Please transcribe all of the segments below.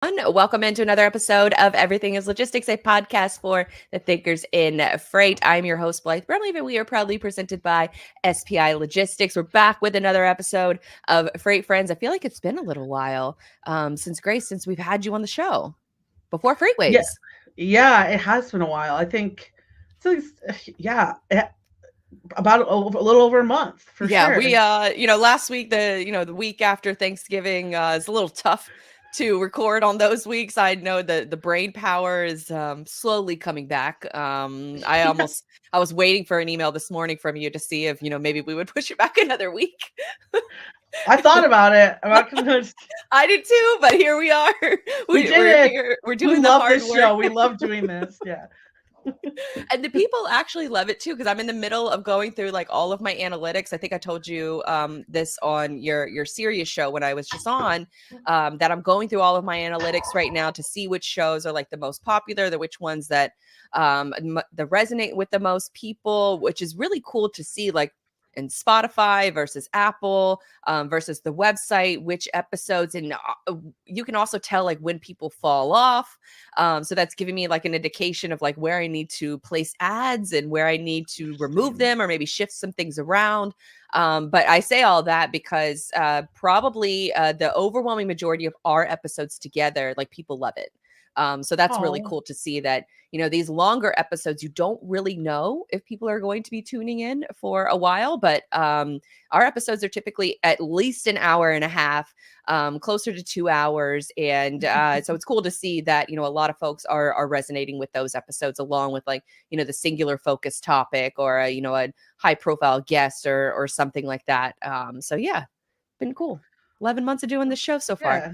Welcome into another episode of Everything is Logistics, a podcast for the thinkers in freight. I'm your host, Blythe Brumleve, and we are proudly presented by SPI Logistics. We're back with another episode of Freight Friends. I feel like it's been a little while since we've had you on the show before Yeah, Freightwaves. yeah, it has been a while. I think, so about a little over a month for Yeah, sure. we last week, the week after Thanksgiving is a little tough to record on those weeks. I know the brain power is slowly coming back. I was waiting for an email this morning from you to see if, maybe we would push it back another week. I thought about it. I'm not convinced. I did too, but here we are. We did We're it. here. We're We doing the love hard this work. show. We love doing this. Yeah. And the people actually love it too, because I'm in the middle of going through like all of my analytics. I think I told you this on your Sirius show when I was just on, that I'm going through all of my analytics right now to see which shows are like the most popular, which ones that that resonate with the most people, which is really cool to see, like in Spotify versus Apple versus the website, which episodes, and you can also tell like when people fall off. So that's giving me like an indication of like where I need to place ads and where I need to remove them or maybe shift some things around. But I say all that because probably the overwhelming majority of our episodes together, like people love it. So that's really Oh, cool to see that, these longer episodes, you don't really know if people are going to be tuning in for a while, but our episodes are typically at least an hour and a half, closer to 2 hours. And so it's cool to see that, a lot of folks are resonating with those episodes, along with like, the singular focus topic or, a high profile guest or something like that. So yeah, been cool. 11 months of doing this show so far. yeah.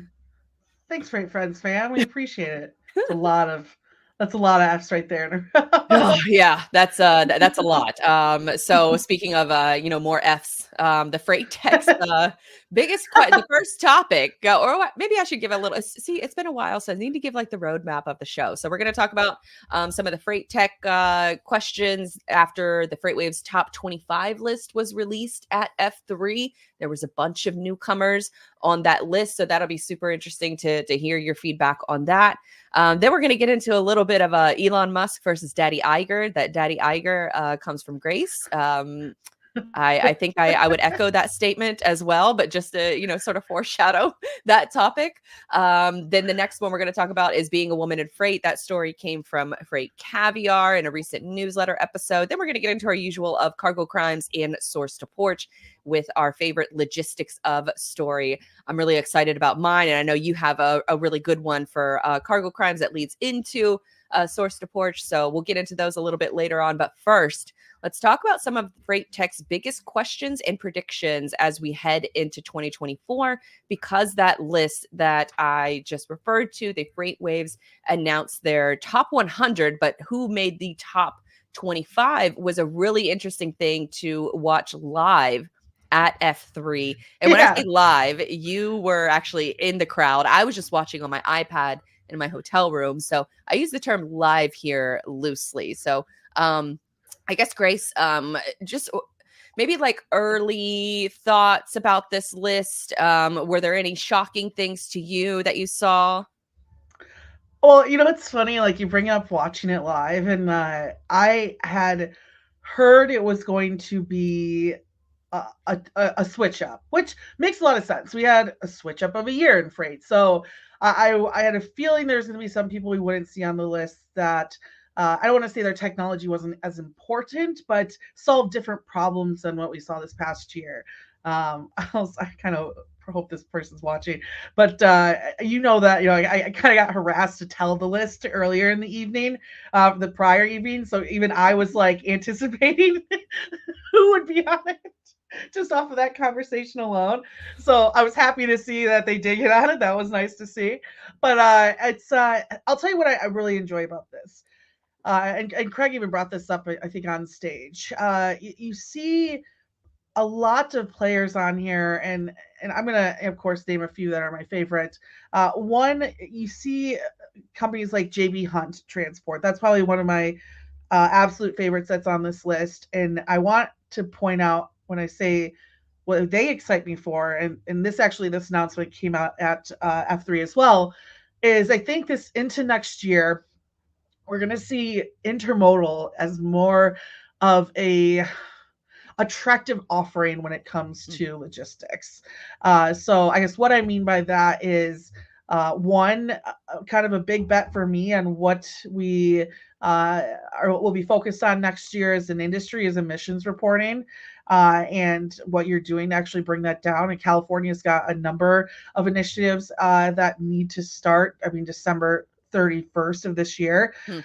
Thanks, Great Friends fan. We appreciate it. It's a lot of that's a lot of F's right there. Oh, yeah, that's a lot. So speaking of more F's, the freight text the first topic, maybe I should give a little. See, it's been a while, so I need to give like the roadmap of the show. So we're going to talk about some of the freight tech questions after the Freightwaves top 25 list was released at F3. There was a bunch of newcomers on that list, so that'll be super interesting to hear your feedback on that. Then we're going to get into a little bit of Elon Musk versus Daddy Iger. That Daddy Iger comes from Grace. I think I would echo that statement as well, but just to, sort of foreshadow that topic. Then the next one we're going to talk about is being a woman in freight. That story came from FreightCaviar in a recent newsletter episode. Then we're going to get into our usual of cargo crimes and source to porch with our favorite logistics of story. I'm really excited about mine, and I know you have a really good one for cargo crimes that leads into source to porch. So we'll get into those a little bit later on. But first, let's talk about some of Freight Tech's biggest questions and predictions as we head into 2024, because that list that I just referred to, the Freightwaves announced their top 100, but who made the top 25 was a really interesting thing to watch live at F3. And when I Yeah. say live, you were actually in the crowd. I was just watching on my iPad in my hotel room. So I use the term live here loosely. So I guess, Grace, just maybe like early thoughts about this list. Were there any shocking things to you that you saw? Well, it's funny, like you bring up watching it live, and I had heard it was going to be a switch up, which makes a lot of sense. We had a switch up of a year in freight, so I had a feeling there's going to be some people we wouldn't see on the list that I don't want to say their technology wasn't as important, but solved different problems than what we saw this past year. I kind of hope this person's watching, but I kind of got harassed to tell the list earlier in the evening, the prior evening, so even I was like anticipating who would be on it just off of that conversation alone. So I was happy to see that they did get on it. That was nice to see. But it's I'll tell you what I really enjoy about this. And Craig even brought this up, I think, on stage. You see a lot of players on here, and I'm gonna, of course, name a few that are my favorite. One, you see companies like JB Hunt Transport. That's probably one of my absolute favorites that's on this list. And I want to point out when I say what they excite me for, and this announcement came out at F3 as well. is I think this into next year, we're going to see intermodal as more of a attractive offering when it comes Mm, to logistics. So I guess what I mean by that is one kind of a big bet for me on what we will be focused on next year as an industry is emissions reporting. And what you're doing to actually bring that down. And California's got a number of initiatives that need to start. I mean, December 31st of this year. mm,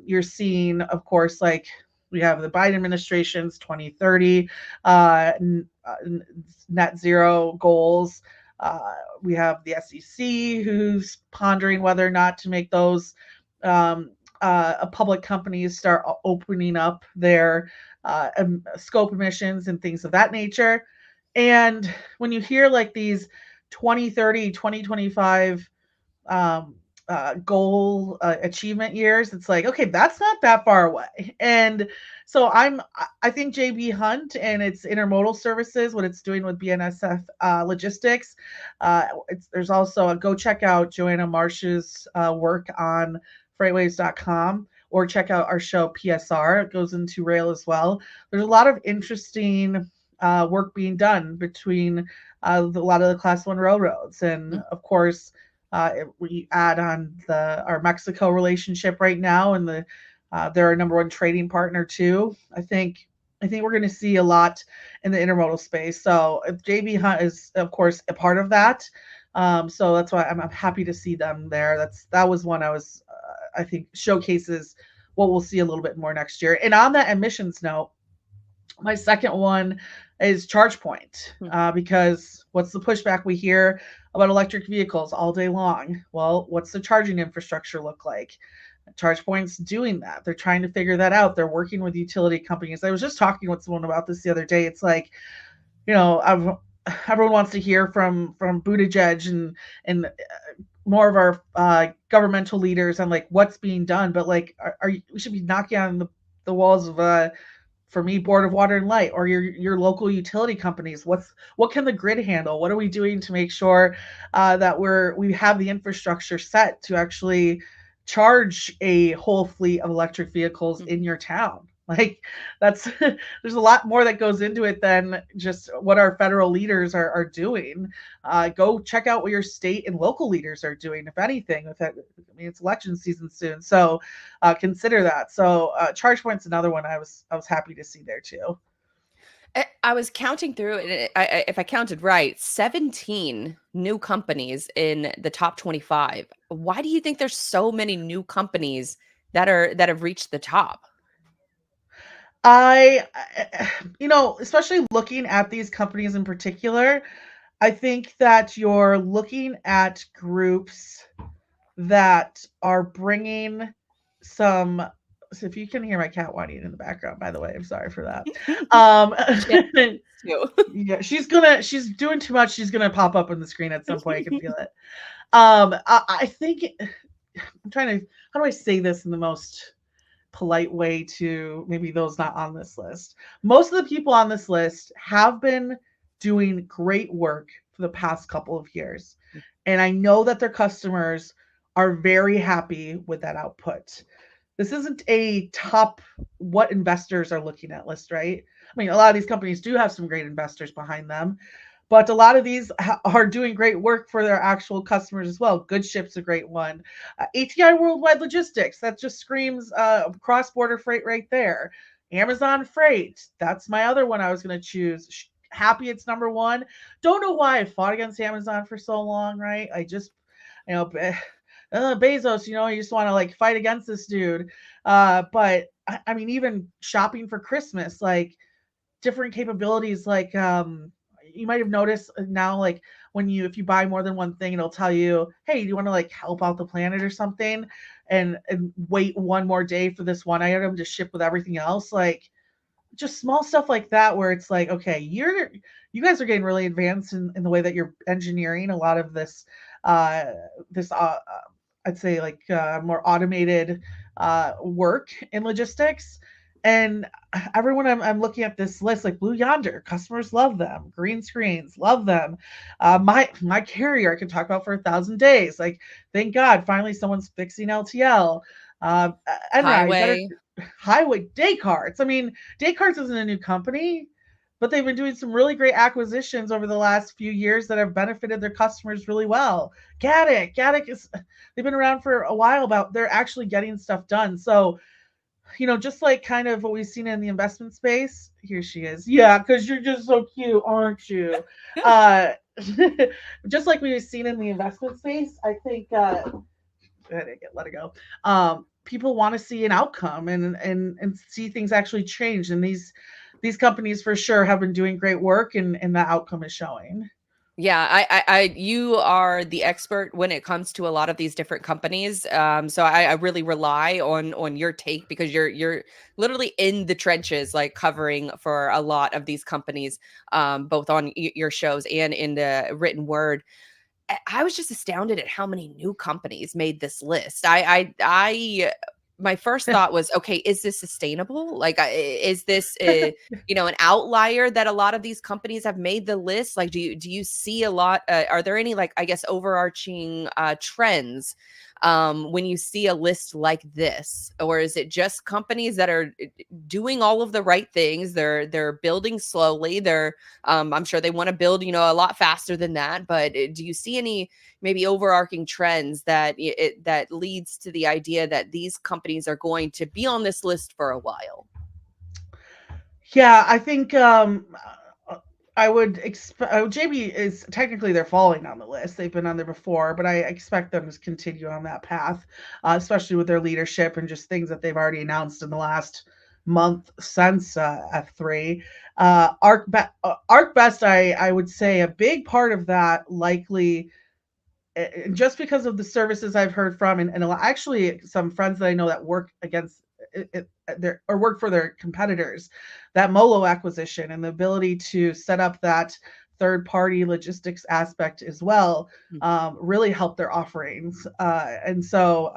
You're seeing, of course, like we have the Biden administration's 2030 uh, net zero goals. We have the SEC who's pondering whether or not to make those public companies start opening up their scope emissions and things of that nature. And when you hear like these 2030, 2025 um, goal achievement years, it's like, okay, that's not that far away. And so I think JB Hunt and its intermodal services, what it's doing with BNSF logistics, there's also go check out Joanna Marsh's work on freightwaves.com or check out our show PSR. It goes into rail as well. There's a lot of interesting work being done between a lot of the class one railroads. And mm. of course, we add on our Mexico relationship right now, and they're our number one trading partner too. I think we're going to see a lot in the intermodal space. So if JB Hunt is, of course, a part of that. So that's why I'm happy to see them there. That was one I think showcases what we'll see a little bit more next year. And on that emissions note, my second one is ChargePoint, Hmm. because what's the pushback we hear about electric vehicles all day long? Well, what's the charging infrastructure look like? ChargePoint's doing that. They're trying to figure that out. They're working with utility companies. I was just talking with someone about this the other day. It's like, everyone wants to hear from Buttigieg and more of our governmental leaders on like what's being done, but like, we should be knocking on the walls of for me, Board of Water and Light, or your local utility companies. What can the grid handle? What are we doing to make sure that we have the infrastructure set to actually charge a whole fleet of electric vehicles Mm. in your town? Like that's there's a lot more that goes into it than just what our federal leaders are doing. Go check out what your state and local leaders are doing, if anything. I mean, it's election season soon, so consider that. So ChargePoint's another one I was happy to see there too. I was counting through, and if I counted right, 17 new companies in the top 25. Why do you think there's so many new companies that have reached the top? I, especially looking at these companies in particular, I think that you're looking at groups that are bringing some. So if you can hear my cat whining in the background, by the way, I'm sorry for that. Um, She has two. yeah, she's doing too much. She's gonna pop up on the screen at some point. I can feel it. I think I'm trying to. How do I say this in the most polite way to maybe those not on this list? Most of the people on this list have been doing great work for the past couple of years. And I know that their customers are very happy with that output. This isn't a top what investors are looking at list, right? I mean, a lot of these companies do have some great investors behind them, but a lot of these are doing great work for their actual customers as well. Good Ship's a great one. ATI Worldwide Logistics, that just screams cross-border freight right there. Amazon Freight, that's my other one I was going to choose. Happy it's number one. Don't know why I fought against Amazon for so long, right? I just, you know, Bezos, you just want to like fight against this dude. But I mean, even shopping for Christmas, like different capabilities, like you might have noticed now, like if you buy more than one thing, it'll tell you, hey, do you want to like help out the planet or something, and wait one more day for this one item to ship with everything else, like just small stuff like that, where it's like, okay, you guys are getting really advanced in the way that you're engineering a lot of uh this I'd say like more automated work in logistics. And everyone I'm looking at this list, like Blue Yonder, customers love them. Green Screens, love them. My carrier I could talk about for 1,000 days. Like, thank God, finally someone's fixing LTL. Uh, Enride, better Highway. Highway, Descartes. I mean, Descartes isn't a new company, but they've been doing some really great acquisitions over the last few years that have benefited their customers really well. Gaddick is, they've been around for a while, but they're actually getting stuff done. So, just like kind of what we've seen in the investment space. Here she is. Yeah, because you're just so cute, aren't you? Uh, just like we've seen in the investment space, I think let it go. People want to see an outcome and see things actually change. And these companies for sure have been doing great work, and the outcome is showing. Yeah, you are the expert when it comes to a lot of these different companies. So I really rely on your take because you're literally in the trenches, like covering for a lot of these companies, both on your shows and in the written word. I was just astounded at how many new companies made this list. My first thought was, okay, is this sustainable? Like, is this an outlier that a lot of these companies have made the list? Like, do you see a lot? Are there any, like, I guess, overarching trends when you see a list like this, or is it just companies that are doing all of the right things? They're building slowly. I'm sure they want to build, a lot faster than that. But do you see any maybe overarching trends that leads to the idea that these companies are going to be on this list for a while? Yeah, I think I would expect JB is technically they're falling on the list. They've been on there before, but I expect them to continue on that path, especially with their leadership and just things that they've already announced in the last month since F3. ArcBest, I would say a big part of that likely just because of the services I've heard from, and actually some friends that I know that work against their or work for their competitors, that Molo acquisition and the ability to set up that third party logistics aspect as well really helped their offerings. And so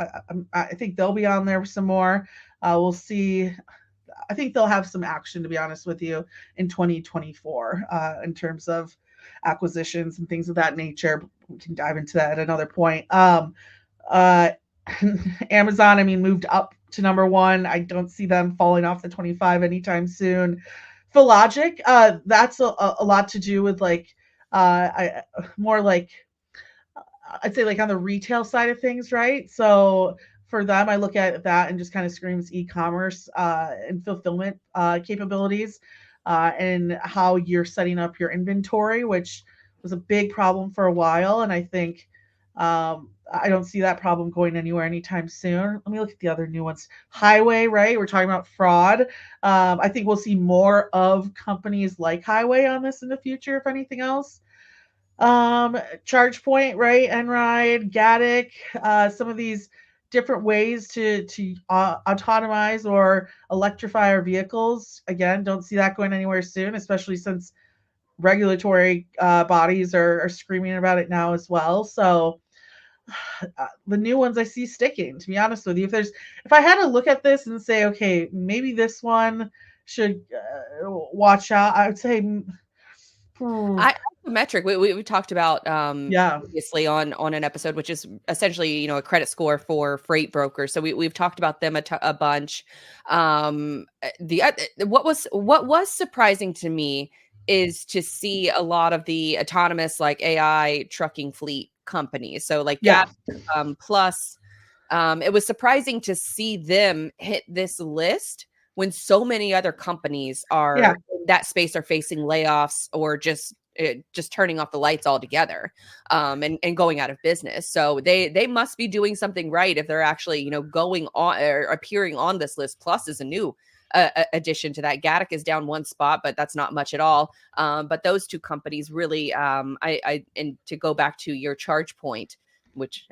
I think they'll be on there some more. We'll see. I think they'll have some action, to be honest with you, in 2024 in terms of acquisitions and things of that nature. We can dive into that at another point. Uh, Amazon, I mean, moved up to number one. I don't see them falling off the 25 anytime soon. Philogic, that's a lot to do with like more like I'd say like on the retail side of things, right? So for them, I look at that and just kind of screams e-commerce and fulfillment capabilities and how you're setting up your inventory, which was a big problem for a while. And I think I don't see that problem going anywhere anytime soon. Let me look at the other new ones. Highway, right? We're talking about fraud. I think we'll see more of companies like Highway on this in the future, if anything else. ChargePoint, right? Enride, Gaddick, some of these different ways to autonomize or electrify our vehicles. Again, don't see that going anywhere soon, especially since regulatory bodies are screaming about it now as well. So the new ones I see sticking. To be honest with you, if I had to look at this and say, okay, maybe this one should watch out, I would say. I the metric we talked about Yeah. previously on an episode, which is essentially a credit score for freight brokers. So we've talked about them a bunch. What was surprising to me is to see a lot of the autonomous, like, AI trucking fleet companies. So like Gap, Yeah. Plus, it was surprising to see them hit this list when so many other companies Yeah. are in that space are facing layoffs or just turning off the lights altogether, and going out of business. So they must be doing something right if they're actually going on or appearing on this list. Plus is a new addition to that. Gaddick is down one spot, but that's not much at all. But those two companies really, and to go back to your charge point, which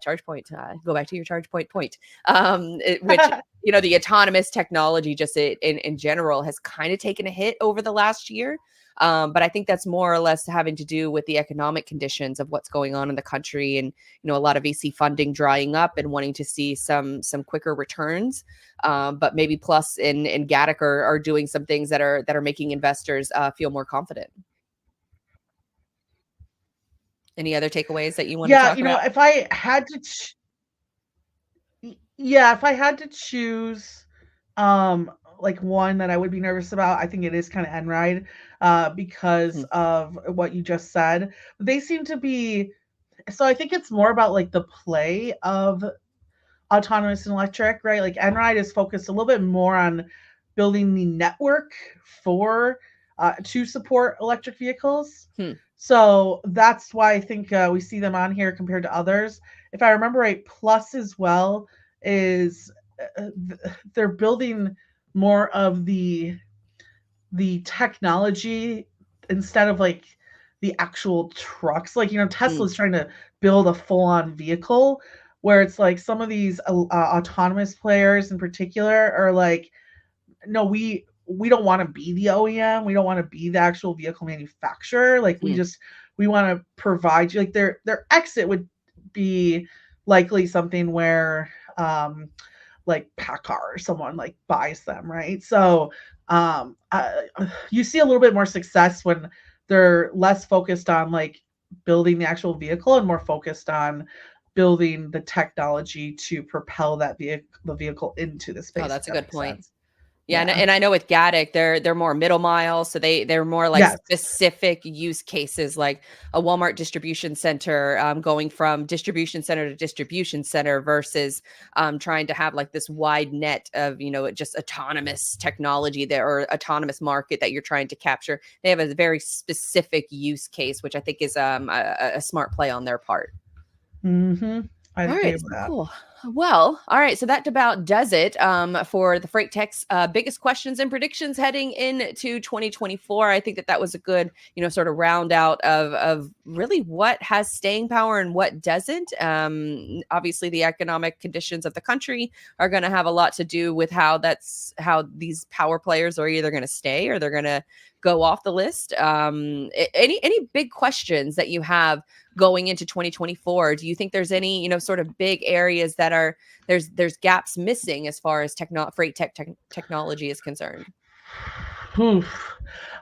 charge point, go back to your charge point, which the autonomous technology just in general has kind of taken a hit over the last year. But I think that's more or less having to do with the economic conditions of what's going on in the country, and a lot of VC funding drying up and wanting to see some quicker returns. But maybe Plus and Gatik are doing some things that are making investors feel more confident. Any other takeaways that you want to talk about? If I had to if I had to choose like one that I would be nervous about, I think it is kind of Enride, because of what you just said. They seem to be, so I think it's more about like the play of autonomous and electric, right? Like Enride is focused a little bit more on building the network for to support electric vehicles. So that's why I think we see them on here compared to others. If I remember right, Plus as well is they're building more of the technology instead of like the actual trucks. Like, Tesla's trying to build a full-on vehicle, where it's like some of these autonomous players in particular are like, no, we don't want to be the OEM. We don't want to be the actual vehicle manufacturer. Like we want to provide you, like their exit would be likely something where like PACCAR or someone like buys them, right? So you see a little bit more success when they're less focused on like building the actual vehicle and more focused on building the technology to propel that the vehicle into the space. Oh, that's a good point. Sense. Yeah, and I know with Gatik, they're more middle mile, so they're more like specific use cases, like a Walmart distribution center, going from distribution center to distribution center versus trying to have like this wide net of just autonomous technology there, or autonomous market that you're trying to capture. They have a very specific use case, which I think is a smart play on their part. Mm-hmm. I agree with that. Cool. Well, all right. So that about does it for the Freight Tech's biggest questions and predictions heading into 2024. I think that was a good, sort of round out of really what has staying power and what doesn't. Obviously, the economic conditions of the country are going to have a lot to do with how these power players are either going to stay or they're going to go off the list. Any big questions that you have going into 2024? Do you think there's any, sort of big areas that are there's gaps missing as far as freight technology is concerned?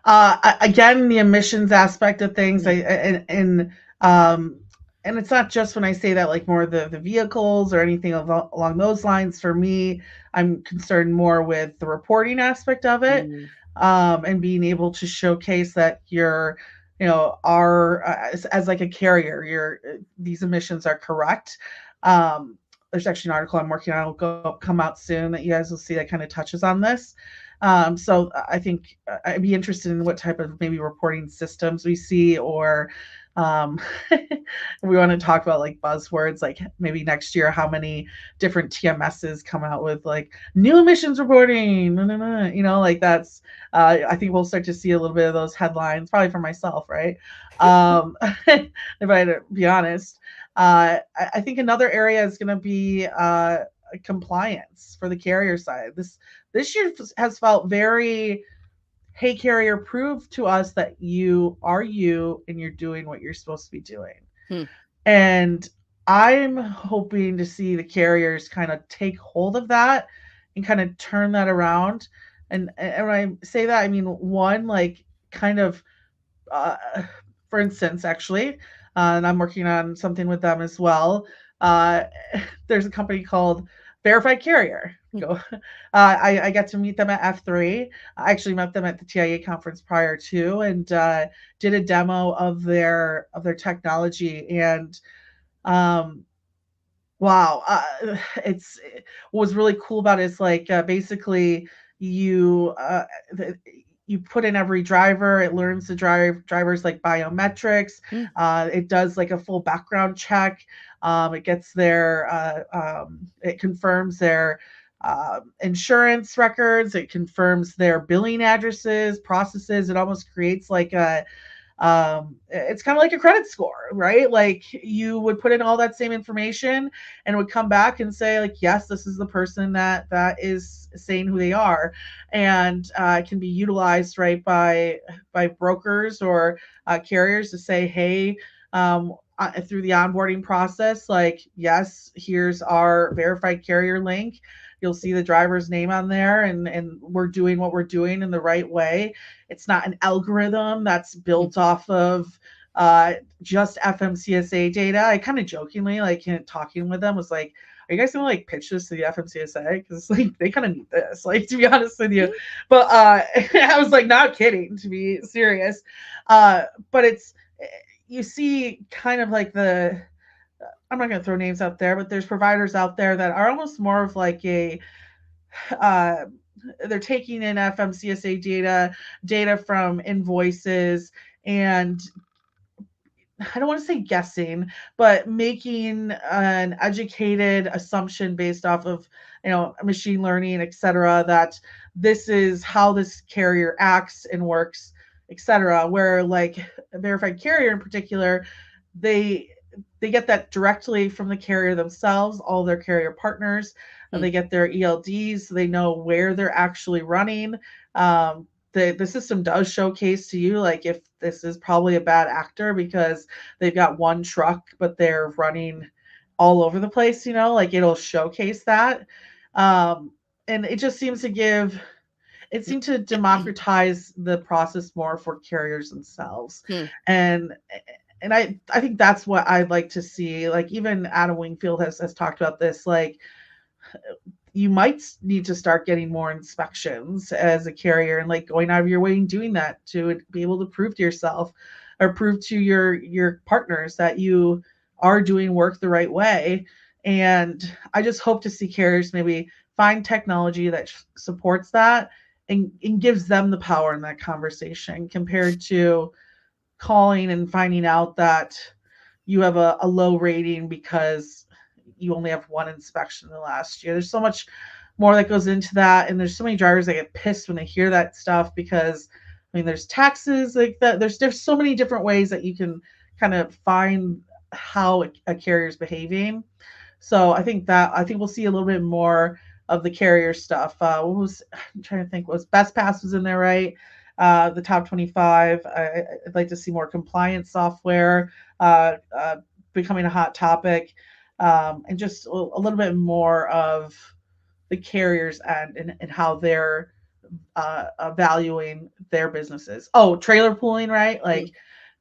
Again, the emissions aspect of things, and it's not just when I say that, like more the vehicles or anything along those lines. For me, I'm concerned more with the reporting aspect of it, and being able to showcase that you're, as like a carrier, these emissions are correct. There's actually an article I'm working on, will come out soon, that you guys will see that kind of touches on this. So I think I'd be interested in what type of maybe reporting systems we see, or we want to talk about like buzzwords, like maybe next year how many different TMSs come out with like new emissions reporting, like that's I think we'll start to see a little bit of those headlines, probably for myself, right? If I had to be honest. I think another area is going to be compliance for the carrier side. This year has felt very, hey, carrier, prove to us that you are you and you're doing what you're supposed to be doing. And I'm hoping to see the carriers kind of take hold of that and kind of turn that around. And when I say that, I mean, one, like kind of, for instance, actually, and I'm working on something with them as well. There's a company called Verified Carrier. I got to meet them at F3. I actually met them at the TIA conference prior to, and did a demo of their technology. And wow, what was really cool about it is like basically you put in every driver, it learns the drivers like biometrics. It does like a full background check. It gets it confirms their insurance records. It confirms their billing addresses, processes. It almost creates like a It's kind of like a credit score, right? Like you would put in all that same information and it would come back and say like, yes, this is the person that is saying who they are, and it can be utilized right by brokers or carriers to say, hey, through the onboarding process, like, yes, here's our verified carrier link. You'll see the driver's name on there, and we're doing what we're doing in the right way. It's not an algorithm that's built off of just FMCSA data. I kind of jokingly, like, talking with them, was like, are you guys gonna like pitch this to the FMCSA? Because like they kind of need this, like, to be honest with you. But I was like, not kidding, to be serious. But it's, you see kind of like the, I'm not going to throw names out there, but there's providers out there that are almost more of like a, uh, they're taking in FMCSA data from invoices, and I don't want to say guessing, but making an educated assumption based off of, machine learning, et cetera, that this is how this carrier acts and works, et cetera. Where like a verified carrier in particular, they get that directly from the carrier themselves, all their carrier partners. They get their ELDs, so they know where they're actually running. The system does showcase to you like if this is probably a bad actor because they've got one truck but they're running all over the place, like it'll showcase that. And it just seems to democratize the process more for carriers themselves. And I think that's what I'd like to see. Like even Adam Wingfield has talked about this, like you might need to start getting more inspections as a carrier and like going out of your way and doing that to be able to prove to yourself or prove to your partners that you are doing work the right way. And I just hope to see carriers maybe find technology that supports that and gives them the power in that conversation compared to calling and finding out that you have a low rating because you only have one inspection in the last year. There's so much more that goes into that, and there's so many drivers that get pissed when they hear that stuff because there's taxes like that. There's so many different ways that you can kind of find how a carrier is behaving. So I think we'll see a little bit more of the carrier stuff. I'm trying to think, was Best Pass was in there, right? The top 25. I'd like to see more compliance software becoming a hot topic, and just a little bit more of the carriers and how they're valuing their businesses. Oh, trailer pooling, right? Like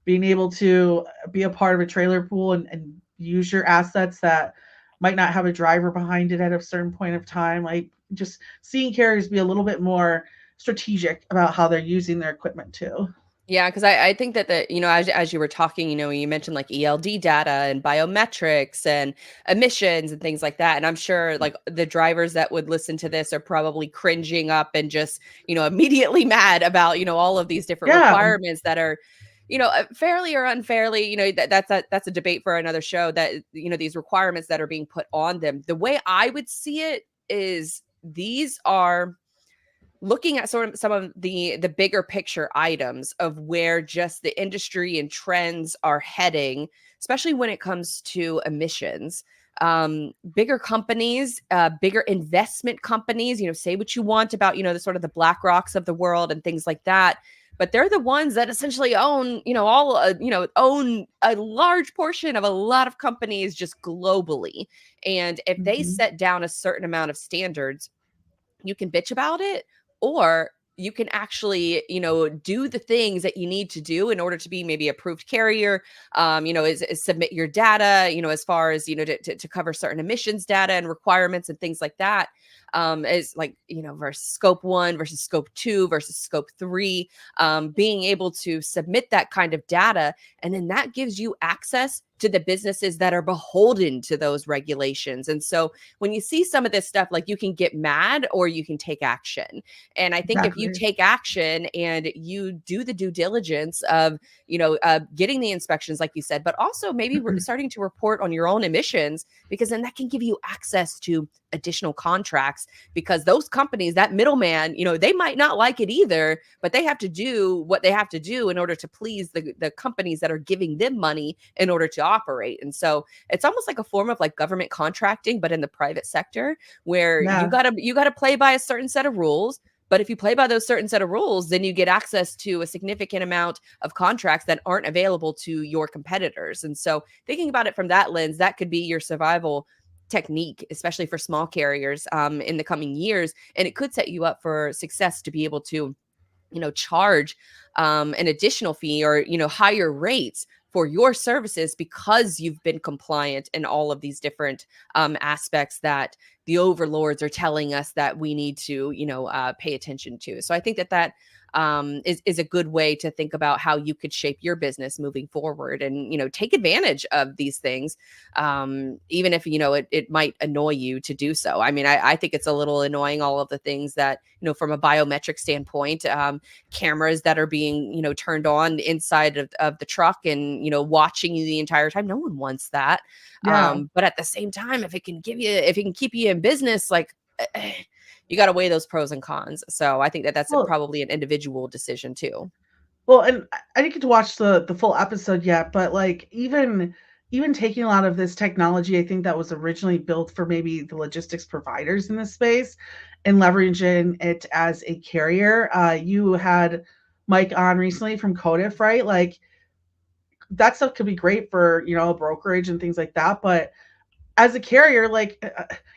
being able to be a part of a trailer pool and use your assets that might not have a driver behind it at a certain point of time. Like just seeing carriers be a little bit more strategic about how they're using their equipment too. Yeah, because I think that as you were talking, you mentioned like ELD data and biometrics and emissions and things like that. And I'm sure like the drivers that would listen to this are probably cringing up and just, immediately mad about, all of these different requirements that are, fairly or unfairly, that's a debate for another show, that, these requirements that are being put on them. The way I would see it is these are looking at sort of some of the bigger picture items of where just the industry and trends are heading, especially when it comes to emissions. Bigger companies, bigger investment companies, say what you want about, the sort of the BlackRocks of the world and things like that. But they're the ones that essentially own, own a large portion of a lot of companies just globally. And if they set down a certain amount of standards, you can bitch about it, or you can actually, do the things that you need to do in order to be maybe approved carrier, is submit your data, as far as, to cover certain emissions data and requirements and things like that. Is like, versus scope 1 versus scope 2 versus scope 3, being able to submit that kind of data. And then that gives you access to the businesses that are beholden to those regulations. And so when you see some of this stuff, like, you can get mad or you can take action. And I think if you Exactly. take action and you do the due diligence of, getting the inspections, like you said, but also maybe starting to report on your own emissions, because then that can give you access to additional contracts, because those companies, that middleman, they might not like it either, but they have to do what they have to do in order to please the companies that are giving them money in order to operate. And so it's almost like a form of like government contracting, but in the private sector, where Yeah. you gotta play by a certain set of rules. But if you play by those certain set of rules, then you get access to a significant amount of contracts that aren't available to your competitors. And so thinking about it from that lens, that could be your survival technique, especially for small carriers in the coming years. And it could set you up for success to be able to charge an additional fee or higher rates for your services, because you've been compliant in all of these different aspects that the overlords are telling us that we need to pay attention to. So I think that is a good way to think about how you could shape your business moving forward, and take advantage of these things, even if it might annoy you to do so. I mean, I think it's a little annoying, all of the things that from a biometric standpoint, cameras that are being turned on inside of the truck and watching you the entire time. No one wants that. Yeah. But at the same time, if it can keep you in business, like, you got to weigh those pros and cons. So I think that that's Well, probably an individual decision too. well, and I didn't get to watch the full episode yet, but like even taking a lot of this technology, I think that was originally built for maybe the logistics providers in this space, and leveraging it as a carrier. You had Mike on recently from Codif, right? Like that stuff could be great for a brokerage and things like that, but as a carrier, like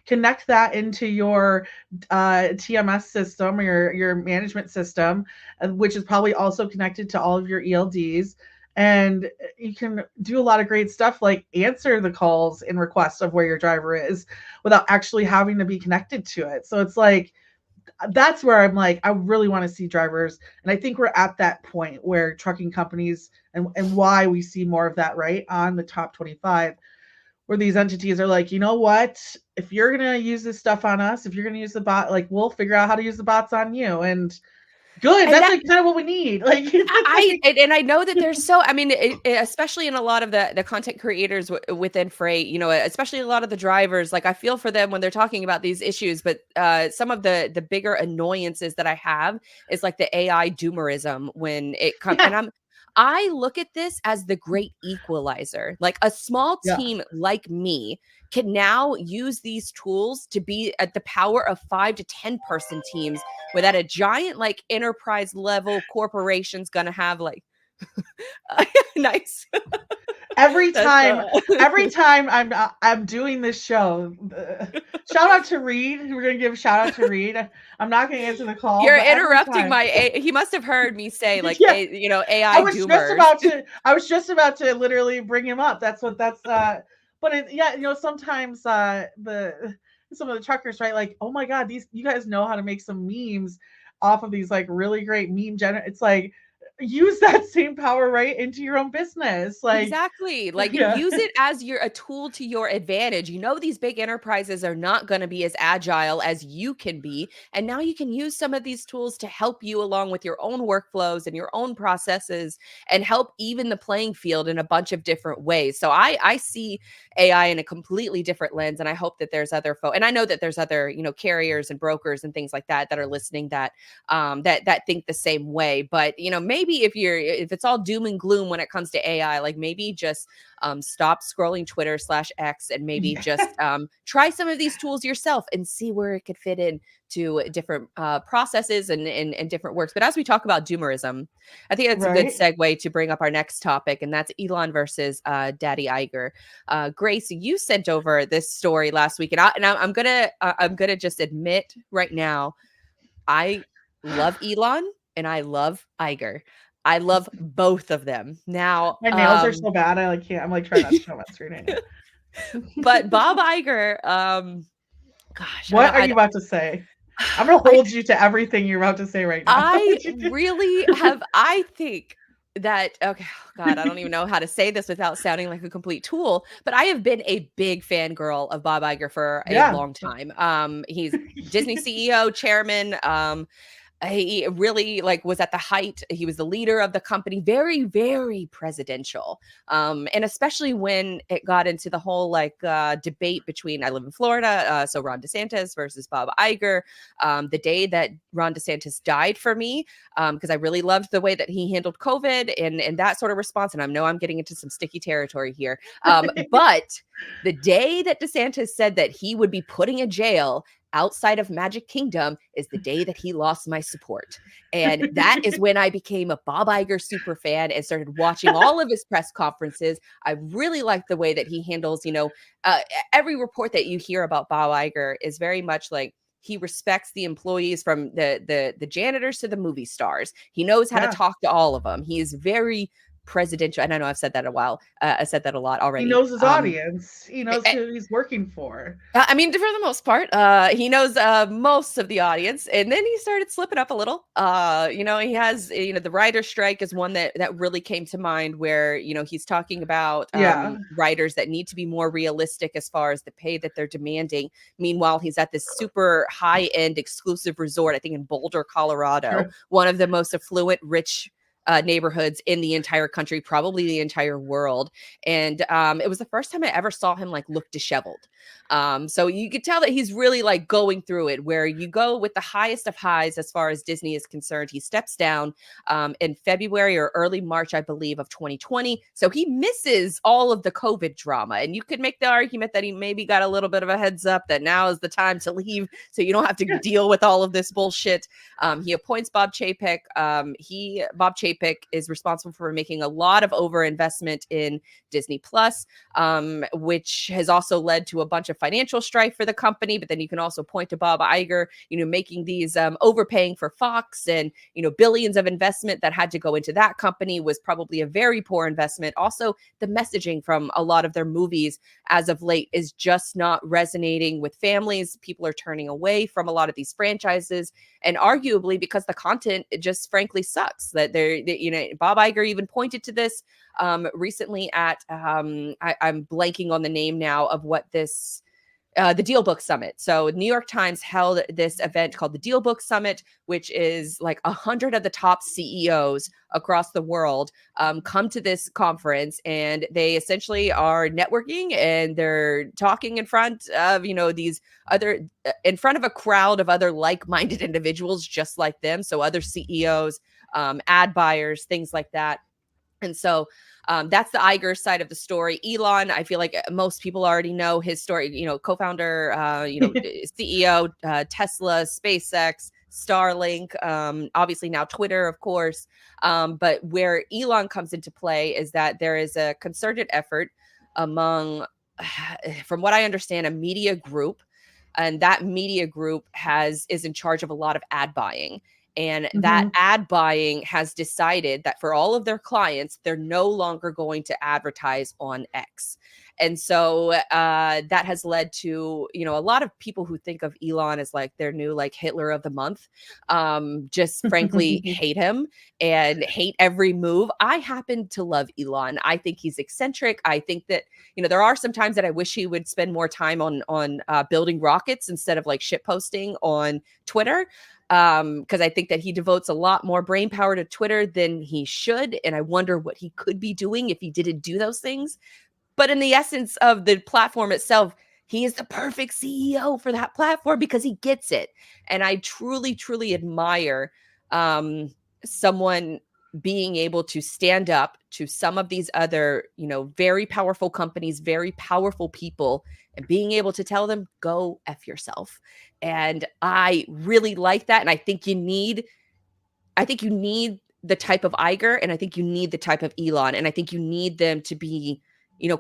connect that into your TMS system or your management system, which is probably also connected to all of your ELDs. And you can do a lot of great stuff, like answer the calls and requests of where your driver is without actually having to be connected to it. So it's like, that's where I'm like, I really want to see drivers. And I think we're at that point where trucking companies, and why we see more of that, right, on the top 25, where these entities are like, you know what? If you're gonna use this stuff on us, if you're gonna use the bot, like we'll figure out how to use the bots on you. And good, And that's that like kind of what we need. Like, and I know that there's I mean, especially in a lot of the content creators within freight, especially a lot of the drivers, like I feel for them when they're talking about these issues. But some of the bigger annoyances that I have is like the AI doomerism when it comes, yeah, and I look at this as the great equalizer. Like, a small yeah, team like me can now use these tools to be at the power of 5 to 10 person teams, without a giant like enterprise level corporation's gonna have like nice. every That's time, every time I'm doing this show, shout out to Reed. We're gonna give a shout out to Reed. I'm not gonna answer the call, You're but every interrupting time, my he must have heard me say like yeah, AI doomers. I was just about to literally bring him up. But yeah, sometimes the some of the truckers, right? Like, oh my god, these you guys know how to make some memes off of these like really great It's like, use that same power right into your own business. Like, Exactly. Like, yeah. use it as a tool to your advantage. These big enterprises are not going to be as agile as you can be. And now you can use some of these tools to help you along with your own workflows and your own processes, and help even the playing field in a bunch of different ways. So I see AI in a completely different lens. And I hope that there's other folks, and I know that there's other, carriers and brokers and things like that are listening that that think the same way. But maybe if it's all doom and gloom when it comes to AI, like maybe just stop scrolling Twitter/X, and maybe Yeah. just try some of these tools yourself and see where it could fit in to different processes and different works. But as we talk about doomerism, I think that's a good Right. segue to bring up our next topic, and that's Elon versus Daddy Iger. Grace, you sent over this story last week, and I'm gonna just admit right now, I love Elon and I love Iger. I love both of them. Now, My nails are so bad. I like can't. I'm like trying not to show my screen right now. but Bob Iger, gosh, What are you about to say? I'm gonna I hold you to everything you're about to say right now. I really have, I think that okay, God, I don't even know how to say this without sounding like a complete tool, but I have been a big fangirl of Bob Iger for a Yeah. long time. He's Disney CEO, chairman. He really like was at the height. He was the leader of the company, very, very presidential. And especially when it got into the whole debate between I live in Florida, so Ron DeSantis versus Bob Iger. The day that Ron DeSantis died for me, because I really loved the way that he handled COVID and that sort of response. And I know I'm getting into some sticky territory here. But the day that DeSantis said that he would be putting in jail outside of Magic Kingdom is the day that he lost my support. And that is when I became a Bob Iger super fan and started watching all of his press conferences. I really like the way that he handles, every report that you hear about Bob Iger is very much like he respects the employees from the janitors to the movie stars. He knows how to Yeah. talk to all of them. He is very presidential. And I know I've said that a while. I said that a lot He already. knows his audience. He knows who he's working for. I mean, for the most part, he knows most of the audience, and then he started slipping up a little. He has, the writer strike is one that really came to mind, where he's talking about Yeah. writers that need to be more realistic as far as the pay that they're demanding. Meanwhile, he's at this super high end exclusive resort, I think in Boulder, Colorado, Sure. one of the most affluent, rich neighborhoods in the entire country, probably the entire world. And it was the first time I ever saw him like look disheveled. So you could tell that he's really like going through it, where you go with the highest of highs as far as Disney is concerned. He steps down in February or early March, I believe, of 2020. So he misses all of the COVID drama. And you could make the argument that he maybe got a little bit of a heads up that now is the time to leave, so you don't have to deal with all of this bullshit. He appoints Bob Chapek. Bob Chapek is responsible for making a lot of overinvestment in Disney Plus, which has also led to a bunch of financial strife for the company. But then you can also point to Bob Iger, making these overpaying for Fox, and billions of investment that had to go into that company was probably a very poor investment. Also, the messaging from a lot of their movies as of late is just not resonating with families. People are turning away from a lot of these franchises, and arguably because the content, it just frankly sucks. That Bob Iger even pointed to this recently at I'm blanking on the name now of what this the Deal Book Summit. So New York Times held this event called the Deal Book Summit, which is like 100 of the top CEOs across the world come to this conference, and they essentially are networking and they're talking in front of in front of a crowd of other like-minded individuals just like them. So other CEOs, ad buyers, things like that. And so that's the Iger side of the story. Elon, I feel like most people already know his story, co-founder, CEO, Tesla, SpaceX, Starlink, obviously now Twitter, of course. But where Elon comes into play is that there is a concerted effort among, from what I understand, a media group. And that media group is in charge of a lot of ad buying. And that Mhm. ad buying has decided that for all of their clients, they're no longer going to advertise on X. And so that has led to, a lot of people who think of Elon as like their new like Hitler of the month, just frankly hate him and hate every move. I happen to love Elon. I think he's eccentric. I think that, there are some times that I wish he would spend more time on building rockets instead of like shit posting on Twitter. Because I think that he devotes a lot more brain power to Twitter than he should. And I wonder what he could be doing if he didn't do those things. But in the essence of the platform itself, he is the perfect CEO for that platform because he gets it. And I truly, truly admire someone being able to stand up to some of these other, very powerful companies, very powerful people, and being able to tell them, go F yourself. And I really like that. And I think you need the type of Iger, and I think you need the type of Elon, and I think you need them to be,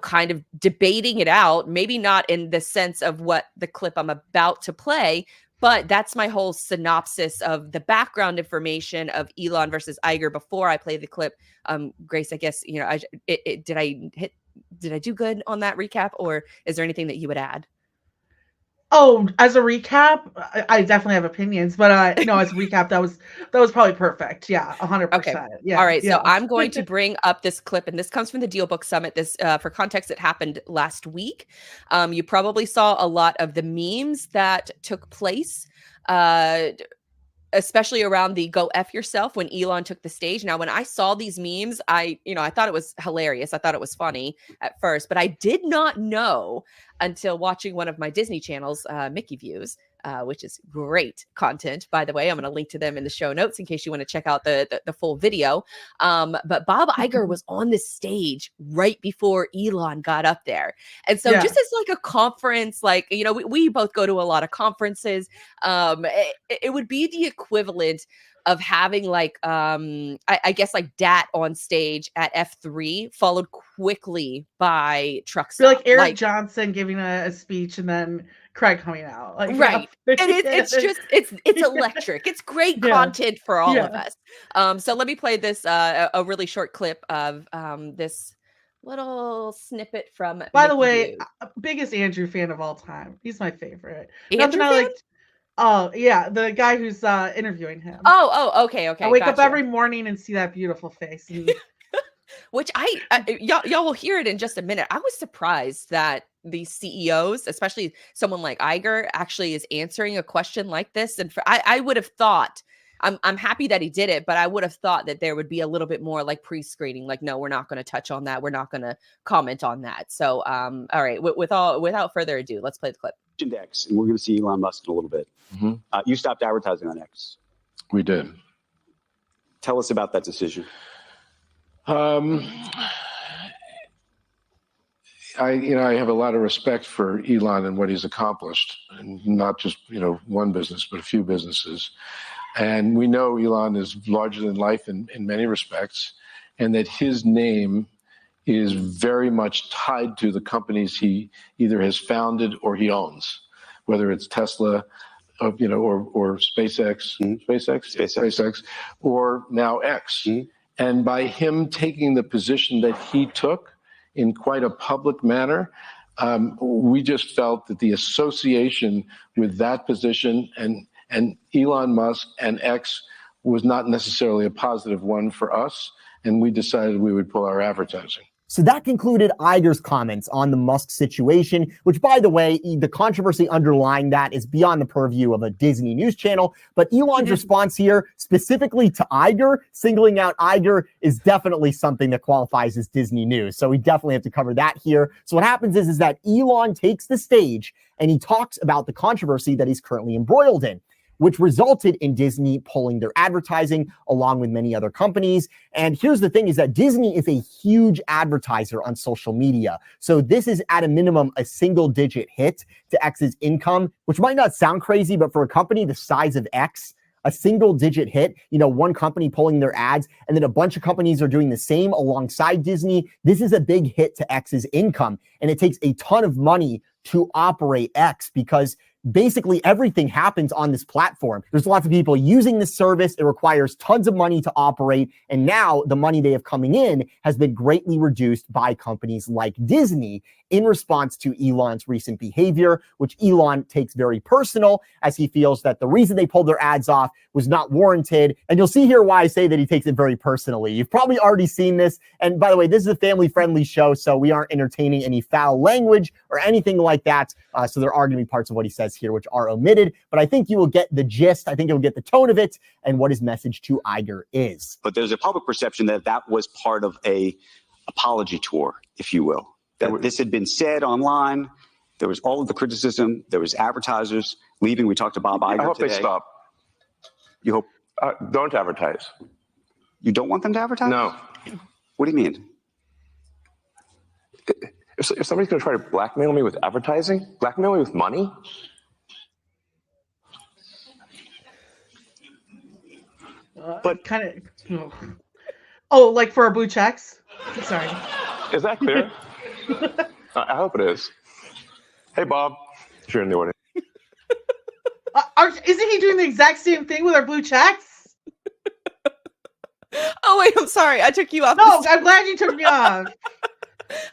kind of debating it out, maybe not in the sense of what the clip I'm about to play, but that's my whole synopsis of the background information of Elon versus Iger before I play the clip. Grace, I guess, did I do good on that recap, or is there anything that you would add? Oh, as a recap, I definitely have opinions, but no, as a recap, that was probably perfect. Yeah, Okay. 100%. All Yeah, right. So yeah. I'm going to bring up this clip, and this comes from the Deal Book Summit. This, for context, it happened last week. You probably saw a lot of the memes that took place. Especially around the "go F yourself" when Elon took the stage. Now, when I saw these memes, I thought it was hilarious. I thought it was funny at first, but I did not know until watching one of my Disney channels, Mickey Views, which is great content, by the way. I'm going to link to them in the show notes in case you want to check out the full video. But Bob Iger was on the stage right before Elon got up there. And so Yeah. just as like a conference, like, we both go to a lot of conferences. It would be the equivalent of having like I guess like Dat on stage at F3 followed quickly by Truck Feel like Stop. Eric Like, Johnson giving a speech and then Craig coming out. Like, yeah. right. And it's electric. It's great Yeah. content for all of Yeah. us. So let me play this a really short clip of this little snippet from By the Mickey way, Views. biggest Andrew fan of all time. He's my favorite. Nothing Andrew I fan? like. Oh, yeah, the guy who's interviewing him. Okay, I okay, wake up gotcha. every morning and see that beautiful face. And Which y'all will hear it in just a minute. I was surprised that these CEOs, especially someone like Iger, actually is answering a question like this. And I would have thought, I'm happy that he did it, but I would have thought that there would be a little bit more like pre-screening, like, no, we're not going to touch on that. We're not going to comment on that. So, all right, without further ado, let's play the clip. X, and we're going to see Elon Musk in a little bit. You stopped advertising on X. We did. Tell us about that decision. I have a lot of respect for Elon and what he's accomplished, and not just one business, but a few businesses. And we know Elon is larger than life in many respects, and that his name is very much tied to the companies he either has founded or he owns, whether it's Tesla, or SpaceX, SpaceX, or now X. And by him taking the position that he took in quite a public manner, we just felt that the association with that position and Elon Musk and X was not necessarily a positive one for us, and we decided we would pull our advertising. So that concluded Iger's comments on the Musk situation, which, by the way, the controversy underlying that is beyond the purview of a Disney news channel. But Elon's response here, specifically to Iger, singling out Iger, is definitely something that qualifies as Disney news. So we definitely have to cover that here. So what happens is that Elon takes the stage and he talks about the controversy that he's currently embroiled in, which resulted in Disney pulling their advertising along with many other companies. And here's the thing is that Disney is a huge advertiser on social media. So this is at a minimum a single-digit hit to X's income, which might not sound crazy, but for a company the size of X, a single-digit hit, one company pulling their ads, and then a bunch of companies are doing the same alongside Disney. This is a big hit to X's income, and it takes a ton of money to operate X because basically everything happens on this platform. There's lots of people using this service. It requires tons of money to operate. And now the money they have coming in has been greatly reduced by companies like Disney in response to Elon's recent behavior, which Elon takes very personal, as he feels that the reason they pulled their ads off was not warranted. And you'll see here why I say that he takes it very personally. You've probably already seen this. And by the way, this is a family-friendly show, so we aren't entertaining any foul language or anything like that. So there are going to be parts of what he says here which are omitted, but I think you will get the gist. I think you'll get the tone of it and what his message to Iger is. But there's a public perception that that was part of a apology tour, if you will. That this had been said online. There was all of the criticism. There was advertisers leaving. We talked to Bob Iger I hope today. they stop. You hope? Don't advertise. You don't want them to advertise? No. What do you mean? If somebody's going to try to blackmail me with advertising, blackmail me with money, but kind of. Oh, like for our blue checks? Sorry. is that clear? I hope it is. Hey, Bob, if you're in the audience. Isn't he doing the exact same thing with our blue checks? Oh, wait, I'm sorry. I took you off. No, I'm glad you took me off.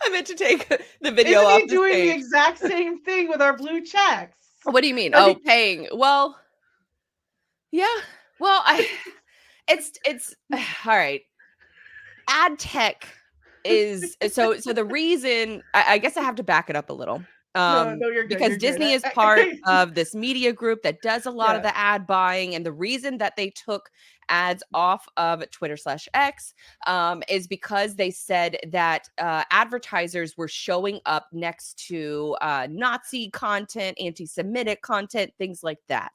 I meant to take the video Isn't off he doing the exact same thing with our blue checks? What do you mean? I Oh, think- paying. Well, yeah. Well, it's all right. Ad tech is so the reason I guess I have to back it up a little. no, you're good. Because You're good. Disney is part of this media group that does a lot of Yeah. the ad buying, and the reason that they took ads off of Twitter/X is because they said that advertisers were showing up next to Nazi content, anti-Semitic content, things like that.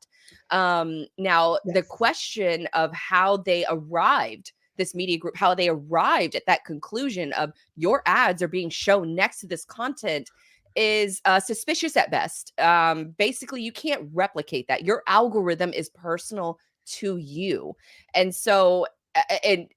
Now, the Yes. question of how they arrived this media group, how they arrived at that conclusion of your ads are being shown next to this content is suspicious at best. Basically, you can't replicate that. Your algorithm is personal to you. And so, and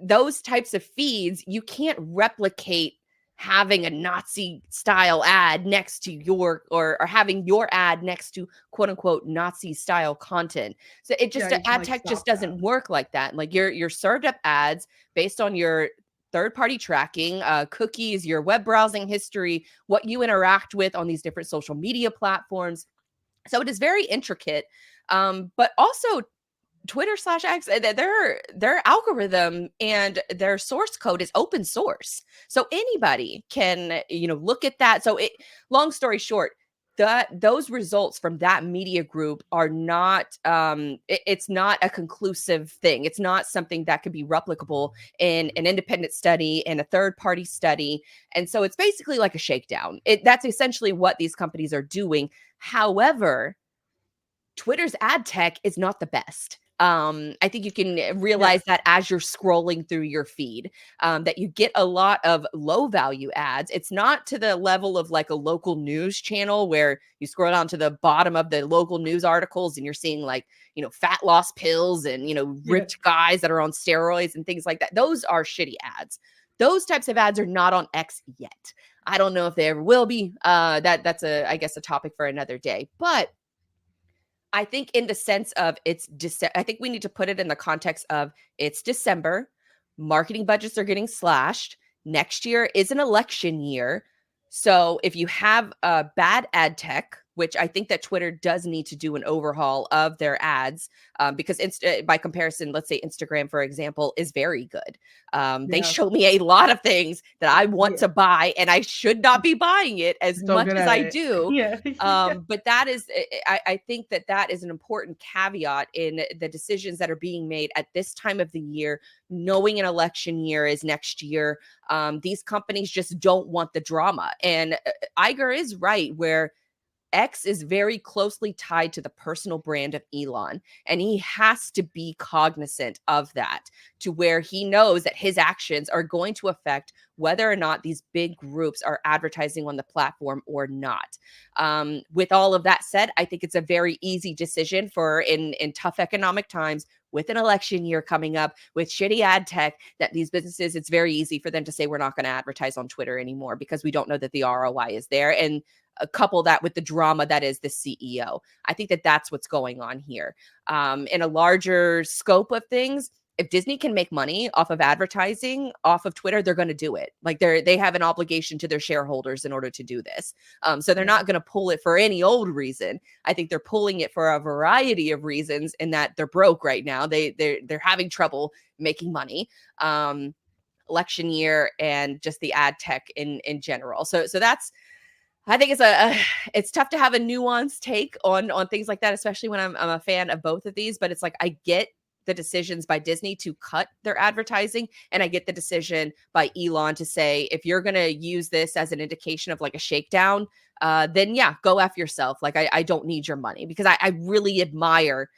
those types of feeds, you can't replicate having a Nazi style ad next to your or having your ad next to quote unquote Nazi style content. So it just Yeah, you can, ad like, tech just stop that. doesn't work like that. Like you're served up ads based on your third party tracking, cookies, your web browsing history, what you interact with on these different social media platforms. So it is very intricate. But also Twitter/X, their algorithm and their source code is open source, so anybody can look at that. So long story short, that those results from that media group are not it's not a conclusive thing. It's not something that could be replicable in an independent study and a third party study, and so it's basically like a shakedown. That's essentially what these companies are doing. However, Twitter's ad tech is not the best. I think you can realize that as you're scrolling through your feed, that you get a lot of low value ads. It's not to the level of like a local news channel where you scroll down to the bottom of the local news articles and you're seeing like, fat loss pills and, ripped guys that are on steroids and things like that. Those are shitty ads. Those types of ads are not on X yet. I don't know if they ever will be. That's I guess a topic for another day. But I think in the sense of I think we need to put it in the context of it's December, marketing budgets are getting slashed. Next year is an election year. So if you have a bad ad tech, which I think that Twitter does need to do an overhaul of their ads, because by comparison, let's say Instagram, for example, is very good. They show me a lot of things that I want to buy, and I should not be buying it as So much good as at I it. do. Yeah. But that is, I think that is an important caveat in the decisions that are being made at this time of the year, knowing an election year is next year. These companies just don't want the drama. And Iger is right where X is very closely tied to the personal brand of Elon, and he has to be cognizant of that to where he knows that his actions are going to affect whether or not these big groups are advertising on the platform or not. With all of that said, I think it's a very easy decision for in tough economic times with an election year coming up with shitty ad tech that these businesses, it's very easy for them to say, we're not going to advertise on Twitter anymore because we don't know that the ROI is there. And couple that with the drama that is the CEO. I think that that's what's going on here. In a larger scope of things, if Disney can make money off of advertising off of Twitter, they're going to do it. Like they have an obligation to their shareholders in order to do this. So they're not going to pull it for any old reason. I think they're pulling it for a variety of reasons in that they're broke right now. They're having trouble making money. Election year and just the ad tech in general. So that's, I think it's tough to have a nuanced take on things like that, especially when I'm a fan of both of these. But it's like I get the decisions by Disney to cut their advertising, and I get the decision by Elon to say, if you're going to use this as an indication of like a shakedown, then yeah, go F yourself. Like I don't need your money, because I really admire.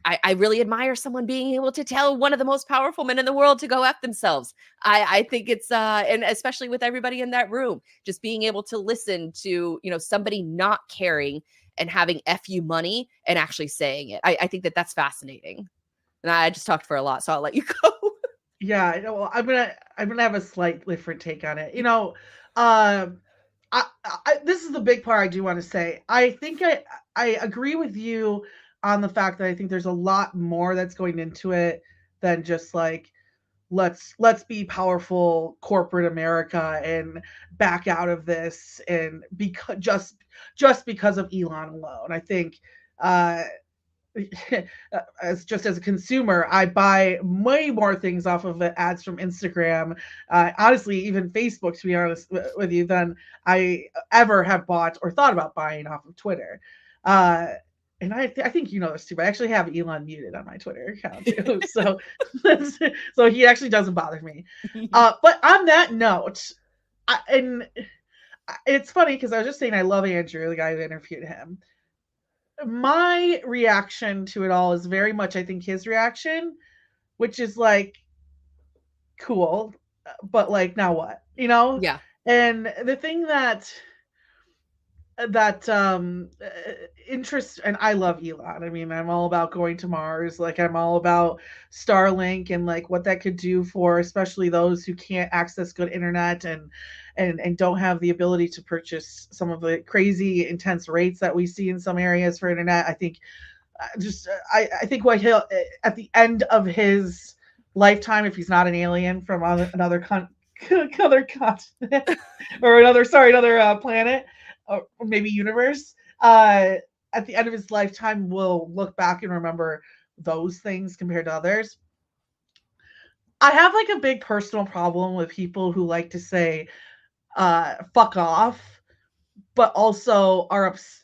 I really admire someone being able to tell one of the most powerful men in the world to go F themselves. I think it's, and especially with everybody in that room, just being able to listen to, somebody not caring and having F you money and actually saying it. I think that's fascinating. And I just talked for a lot, so I'll let you go. Yeah, well, I'm gonna have a slight different take on it. This is the big part I do want to say. I think I agree with you on the fact that I think there's a lot more that's going into it than just like let's be powerful corporate America and back out of this, and because just because of Elon alone. I think uh as a consumer, I buy way more things off of ads from Instagram, honestly, even Facebook, to be honest with you, than I ever have bought or thought about buying off of Twitter. Uh, and I think you know this too, but I actually have Elon muted on my Twitter account too, so so he actually doesn't bother me. But on that note, and it's funny because I was just saying I love Andrew, the guy who interviewed him. My reaction to it all is very much, I think, his reaction, which is like, cool, but like, now what? You know? Yeah. And the thing that interest, and I love Elon. I mean, I'm all about going to Mars. Like, I'm all about Starlink and like what that could do for especially those who can't access good internet and don't have the ability to purchase some of the crazy intense rates that we see in some areas for internet. I think I think what he'll at the end of his lifetime, if he's not an alien from another another continent or another planet, or maybe universe, at the end of his lifetime will look back and remember those things compared to others. I have like a big personal problem with people who like to say fuck off, but also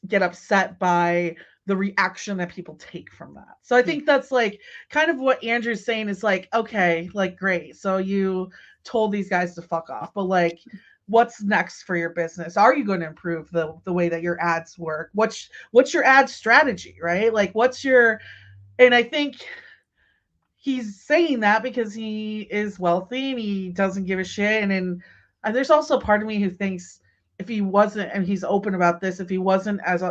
get upset by the reaction that people take from that. So I think that's like kind of what Andrew's saying is like, okay, like, great. So you told these guys to fuck off, but like, what's next for your business? Are you going to improve the way that your ads work? What's your ad strategy, right? Like, and I think he's saying that because he is wealthy and he doesn't give a shit. And there's also a part of me who thinks if he wasn't, and he's open about this, if he wasn't as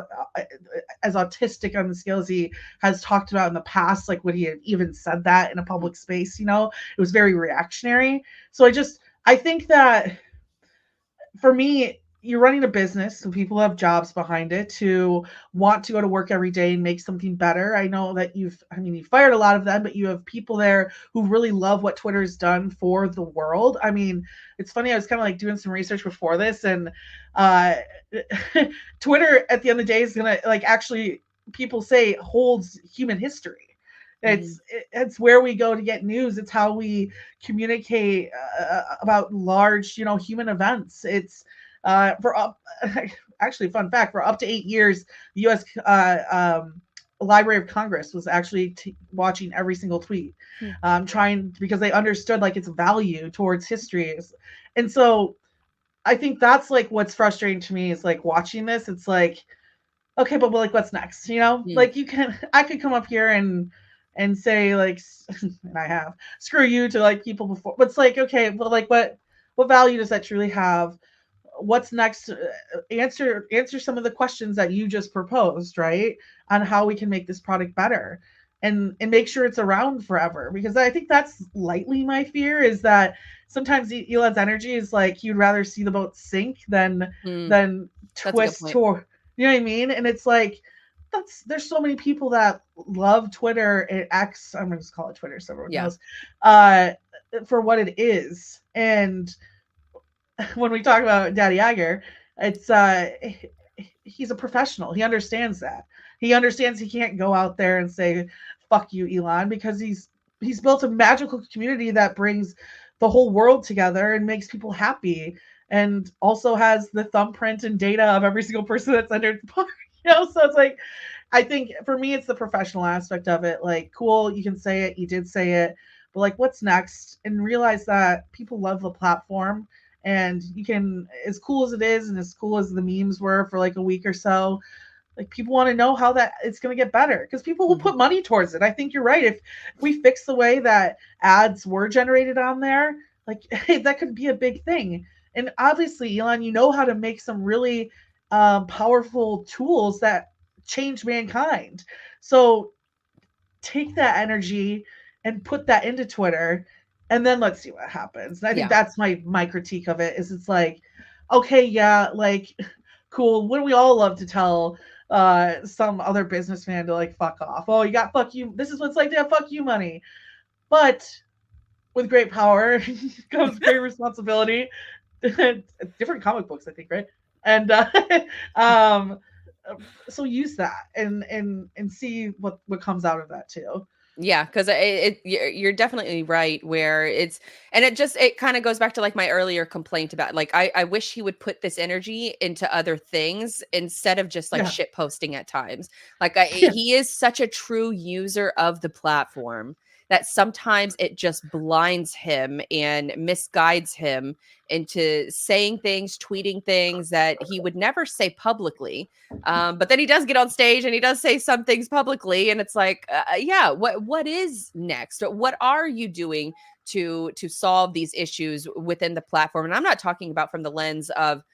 autistic on the scales he has talked about in the past, like when he had even said that in a public space, it was very reactionary. So I think that for me, you're running a business, so people have jobs behind it to want to go to work every day and make something better. I know that you fired a lot of them, but you have people there who really love what Twitter's done for the world. I mean, it's funny, I was kind of like doing some research before this, and Twitter at the end of the day is gonna, like, actually, people say, holds human history. It's where we go to get news. It's how we communicate about large, human events. It's actually, fun fact, for up to 8 years, the U.S. Library of Congress was actually watching every single tweet, because they understood like its value towards history. And so I think that's like what's frustrating to me is like watching this. It's like, okay, but like, what's next? Like I could come up here and say like, and I have, screw you to like people before, but it's like, okay, well, like what value does that truly have? What's next? Answer some of the questions that you just proposed, right? On how we can make this product better and make sure it's around forever. Because I think that's lightly my fear, is that sometimes Elon's energy is like, you'd rather see the boat sink than twist toward, you know what I mean? And it's like, there's so many people that love Twitter and X. I'm gonna just call it Twitter so everyone knows, for what it is. And when we talk about Daddy Iger, it's he's a professional. He understands that. He understands he can't go out there and say fuck you, Elon, because he's built a magical community that brings the whole world together and makes people happy, and also has the thumbprint and data of every single person that's entered the party. So it's like, I think for me, it's the professional aspect of it. Like, cool, you can say it, you did say it, but like, what's next? And realize that people love the platform, and you can, as cool as it is, and as cool as the memes were for like a week or so, like, people want to know how that it's going to get better, because people will put money towards it. I think you're right. If we fix the way that ads were generated on there, like, hey, that could be a big thing. And obviously, Elon, you know how to make some really powerful tools that change mankind. So take that energy and put that into Twitter, and then let's see what happens. And I think that's my critique of it, is it's like, okay, yeah, like, cool. Wouldn't we all love to tell some other businessman to like fuck off? Oh, you got fuck you. This is what it's like to have fuck you money. But with great power comes great responsibility. Different comic books, I think, right? And um, so use that and see what comes out of that too. Yeah, because you're definitely right where it kind of goes back to like my earlier complaint about like I wish he would put this energy into other things instead of just like Yeah. shit posting at times. Like Yeah. he is such a true user of the platform that sometimes it just blinds him and misguides him into saying things, tweeting things that he would never say publicly. But then he does get on stage and he does say some things publicly, and it's like, yeah, what is next? What are you doing to solve these issues within the platform? And I'm not talking about from the lens of,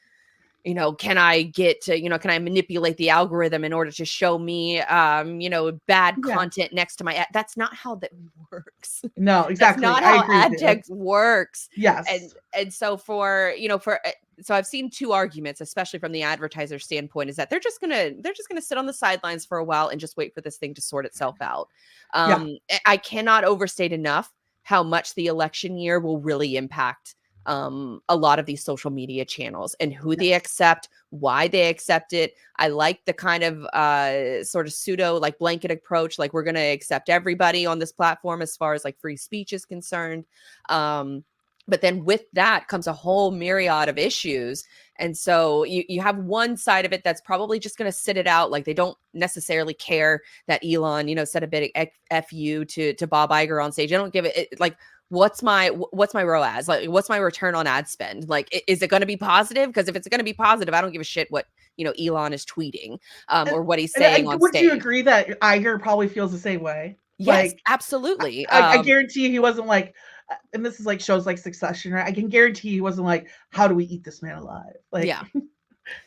can I get to, can I manipulate the algorithm in order to show me, bad Yeah. content next to my ad? That's not how that works. No, That's exactly. not I how agree ad with you. tech works. Yes. And so so I've seen two arguments, especially from the advertiser standpoint, is that they're just gonna sit on the sidelines for a while and just wait for this thing to sort itself out. I cannot overstate enough how much the election year will really impact a lot of these social media channels and who they accept, why they accept it. I like the kind of sort of pseudo like blanket approach, like we're going to accept everybody on this platform as far as like free speech is concerned. But then with that comes a whole myriad of issues. And so you have one side of it that's probably just going to sit it out. Like they don't necessarily care that Elon, said a bit of FU to Bob Iger on stage. I don't give it like, what's my ROAS? Like, what's my return on ad spend? Like, is it going to be positive? Because if it's going to be positive, I don't give a shit what, Elon is tweeting or what he's saying on would stage. you agree that Iger probably feels the same way? Yes, Like, absolutely. I guarantee he wasn't like, and this is like shows like Succession, right? I can guarantee he wasn't like, how do we eat this man alive? Like, yeah.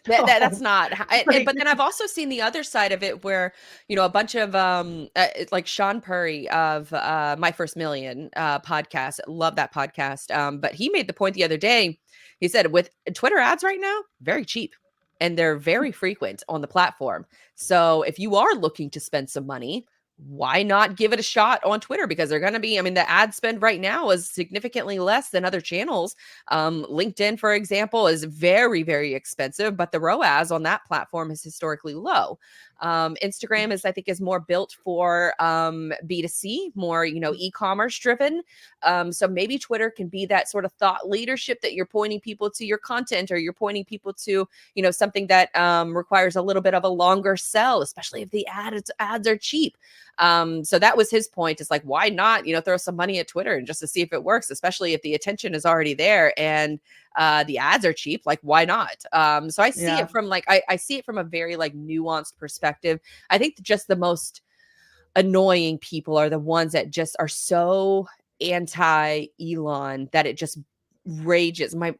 That's not like, but then I've also seen the other side of it where a bunch of like Sean Purry of My First Million podcast, love that podcast, but he made the point the other day. He said with Twitter ads right now, very cheap and they're very frequent on the platform. So if you are looking to spend some money, why not give it a shot on Twitter? Because they're going to be, the ad spend right now is significantly less than other channels. LinkedIn, for example, is very, very expensive, but the ROAS on that platform is historically low. Instagram is more built for B2C, more, e-commerce driven. So maybe Twitter can be that sort of thought leadership that you're pointing people to your content, or you're pointing people to, something that requires a little bit of a longer sell, especially if the ads are cheap. So that was his point. It's like, why not, throw some money at Twitter and just to see if it works, especially if the attention is already there and the ads are cheap. Like, why not? So I see it from like, I see it from a very like nuanced perspective. I think just the most annoying people are the ones that just are so anti-Elon that it just rages. I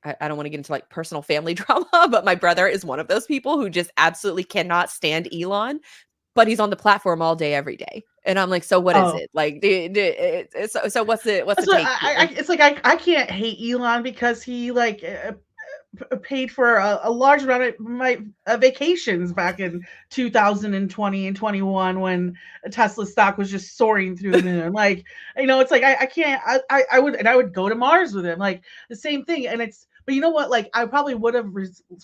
don't want to get into like personal family drama, but my brother is one of those people who just absolutely cannot stand Elon, but he's on the platform all day, every day. And I'm like, so what is it? Like, so what's the take? It's like, I can't hate Elon because he like paid for a large amount of my vacations back in 2020 and 21 when Tesla stock was just soaring through the moon. Like, it's like, I can't, I would go to Mars with him, like the same thing. And but you know what? Like, I probably would have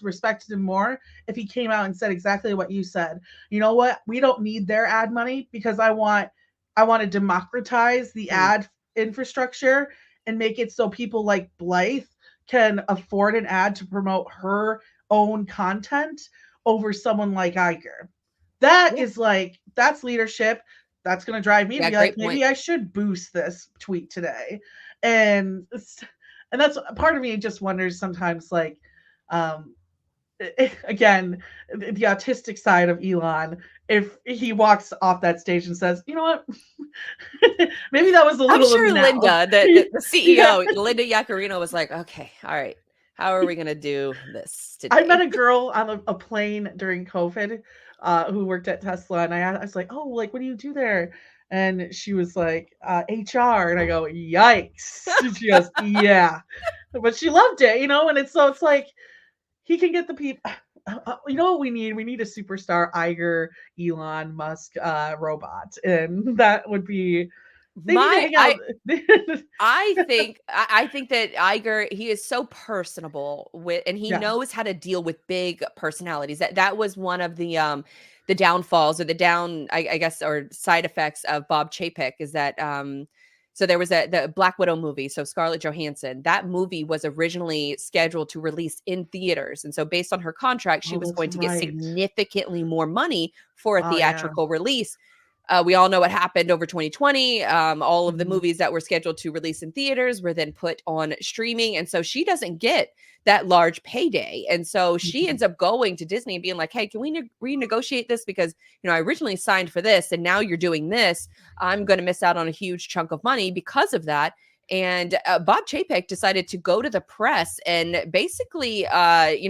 respected him more if he came out and said exactly what you said. You know what? We don't need their ad money because I want to democratize the ad infrastructure and make it so people like Blythe can afford an ad to promote her own content over someone like Iger. That is like, that's leadership. That's going to drive me to be like, maybe I should boost this tweet today. And that's part of me just wonders sometimes, like, again, the autistic side of Elon, if he walks off that stage and says, you know what, maybe that was a little. I'm sure Linda, the CEO, Linda Yaccarino, was like, okay, all right, how are we going to do this today? I met a girl on a plane during COVID who worked at Tesla, and I was like, oh, like, what do you do there? And she was like, HR. And I go, yikes. She goes, yeah. But she loved it, and it's like, he can get the people. You know what we need? We need a superstar Iger, Elon Musk robot. And that would be They need to hang out. I think that Iger, he is so personable and he Yeah. knows how to deal with big personalities. That was one of the downfalls or I guess, or side effects of Bob Chapek is that, so there was the Black Widow movie. So Scarlett Johansson, that movie was originally scheduled to release in theaters. And so based on her contract, she was that's going to get right. significantly more money for a Oh, yeah. theatrical release. We all know what happened over 2020. All of the Mhm. movies that were scheduled to release in theaters were then put on streaming. And so she doesn't get that large payday. And so she Mhm. ends up going to Disney and being like, hey, can we renegotiate this? Because, I originally signed for this and now you're doing this. I'm going to miss out on a huge chunk of money because of that. And Bob Chapek decided to go to the press and basically,